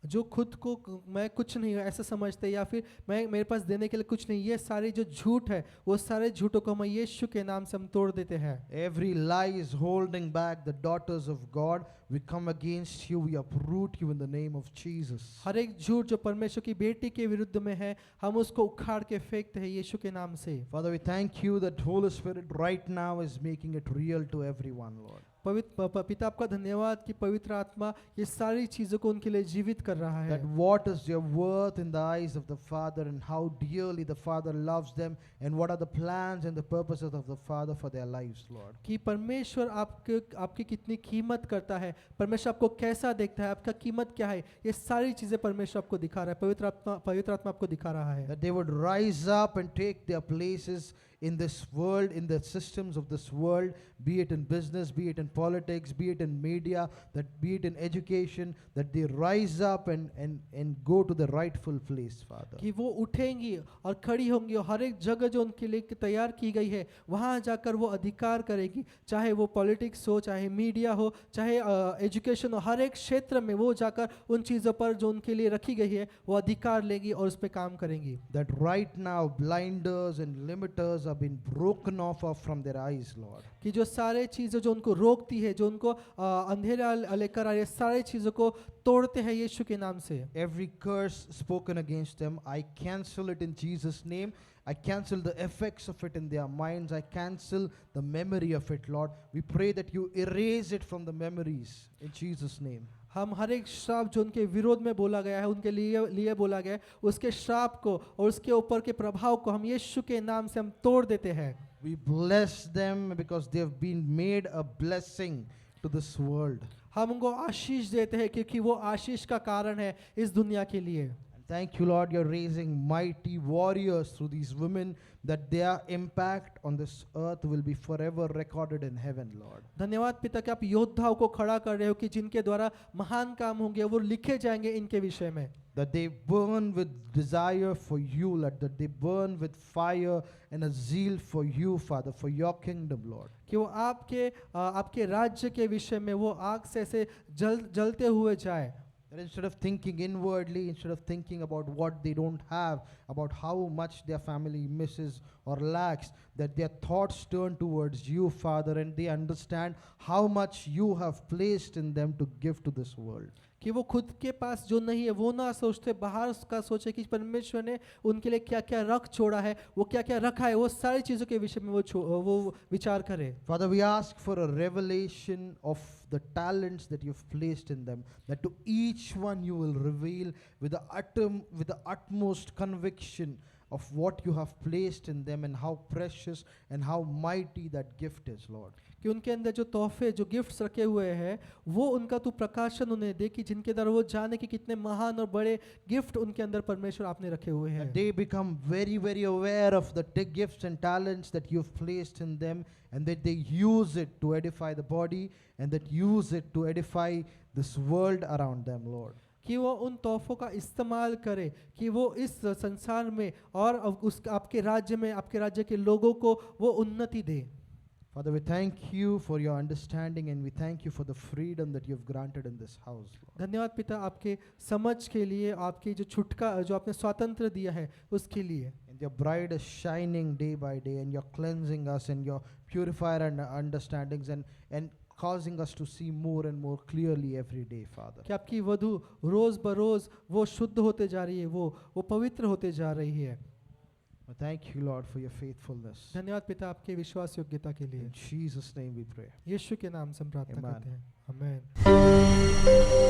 जो खुद को मैं कुछ नहीं हूँ ऐसा समझते, या फिर मेरे पास देने के लिए कुछ नहीं, ये सारे जो झूठ है वो सारे झूठों को हम यीशु के नाम से हम तोड़ देते हैं। Every lie is holding back the daughters of God. We come against you. We uproot you in the name of Jesus. हर एक झूठ जो परमेश्वर की बेटी के विरुद्ध में है हम उसको उखाड़ के फेंकते हैं यीशु के नाम से। Father, we thank you that Holy Spirit right now is making it real to everyone, Lord. पिता आपका धन्यवाद कि पवित्र आत्मा ये सारी चीजों को उनके लिए जीवित कर रहा है। That what is your worth in the eyes of the Father, and how dearly the Father loves them, and what are the plans and the purposes of the Father for their lives, Lord. कि परमेश्वर आपकी कितनी कीमत करता है, परमेश्वर आपको कैसा देखता है, आपका कीमत क्या है, ये सारी चीजें परमेश्वर आपको दिखा रहा है, पवित्र आत्मा आपको दिखा रहा है। That they would rise up and take their places in this world, in the systems of this world, be it in business, be it in politics, be it in media, that be it in education, that they rise up and go to the rightful place, Father. कि वो उठेंगी और खड़ी होंगी और हर एक जगह जो उनके लिए तैयार की गई है वहाँ जाकर वो अधिकार करेगी, चाहे वो पॉलिटिक्स हो, चाहे मीडिया हो, चाहे एजुकेशन हो, हर एक क्षेत्र में वो जाकर उन चीज़ों पर जो उनके लिए रखी गई है वो अधिकार लेगी और उस पर काम करेंगी। That right now blinders and limiters are being broken off of from their eyes, Lord. कि जो सारे चीज़ें जो उनको रोकती है, जो उनको अंधेरा लेकर आ रही है, सारे चीज़ों को तोड़ते हैं यीशु के नाम से। Every curse spoken against them, I cancel it in Jesus' name. I cancel the effects of it in their minds. I cancel the memory of it, Lord. We pray that you erase it from the memories in Jesus' name. हम हर एक श्राप जो उनके विरोध में बोला गया है, उनके लिए बोला गया है, उसके श्राप को और उसके ऊपर के प्रभाव को हम यीशु के नाम से हम तोड़ देते हैं। We bless them because they have been made a blessing to this world. हम उनको आशीष देते हैं क्योंकि वो आशीष का कारण है इस दुनिया के लिए। And thank you, Lord, you're raising mighty warriors through these women, that their impact on this earth will be forever recorded in heaven, Lord. धन्यवाद पिता कि आप योद्धाओं को खड़ा कर रहे हो कि जिनके द्वारा महान काम होंगे वो लिखे जाएंगे इनके विषय में, That they burn with desire for you, Lord, that they burn with fire and a zeal for you, Father, for your kingdom, Lord. कि वो आपके राज्य के विषय में वो आग से ऐसे जलते हुए जाए, That instead of thinking inwardly, instead of thinking about what they don't have, about how much their family misses or lacks, that their thoughts turn towards you, Father, and they understand how much you have placed in them to give to this world. कि वो खुद के पास जो नहीं है वो ना सोचते, बाहर का सोचे कि परमेश्वर ने उनके लिए क्या क्या रख छोड़ा है, वो क्या क्या रखा है, वो सारी चीज़ों के विषय में वो विचार करे. Father, we ask for a revelation of the talents that you've placed in them, that to each one you will reveal with the utmost conviction of what you have placed in them and how precious and how mighty that gift is, Lord. कि उनके अंदर जो तोहफे जो gifts रखे हुए हैं वो उनका तू प्रकाशन उन्हें दे, कि जिनके द्वारा वो जाने कि कितने महान और बड़े गिफ्ट उनके अंदर परमेश्वर आपने रखे हुए हैं. That they become very, very aware of the gifts and talents that you've placed in them, and that they use it to edify the body and that use it to edify this world around them, Lord. कि वो उन तोहफों का इस्तेमाल करे कि वो इस संसार में और आपके राज्य के लोगों को वो उन्नति दे. Father, we thank you for your understanding, and we thank you for the freedom that you've granted in this house, Lord. धन्यवाद पिता आपके समझ के लिए, आपकी जो आपने स्वातंत्र दिया है उसके लिए. And your bride is shining day by day, and you're cleansing us, and you're purifier and understandings, and causing us to see more and more clearly every day, Father. कि आपकी वधु रोज बरोज वो शुद्ध होते जा रही है, वो पवित्र होते जा रही है. I thank you, Lord, for your faithfulness. धन्यवाद पिता आपके विश्वास योग्यता के लिए. In Jesus' name we pray. यीशु के नाम से हम प्रार्थना Amen. करते हैं. आमीन.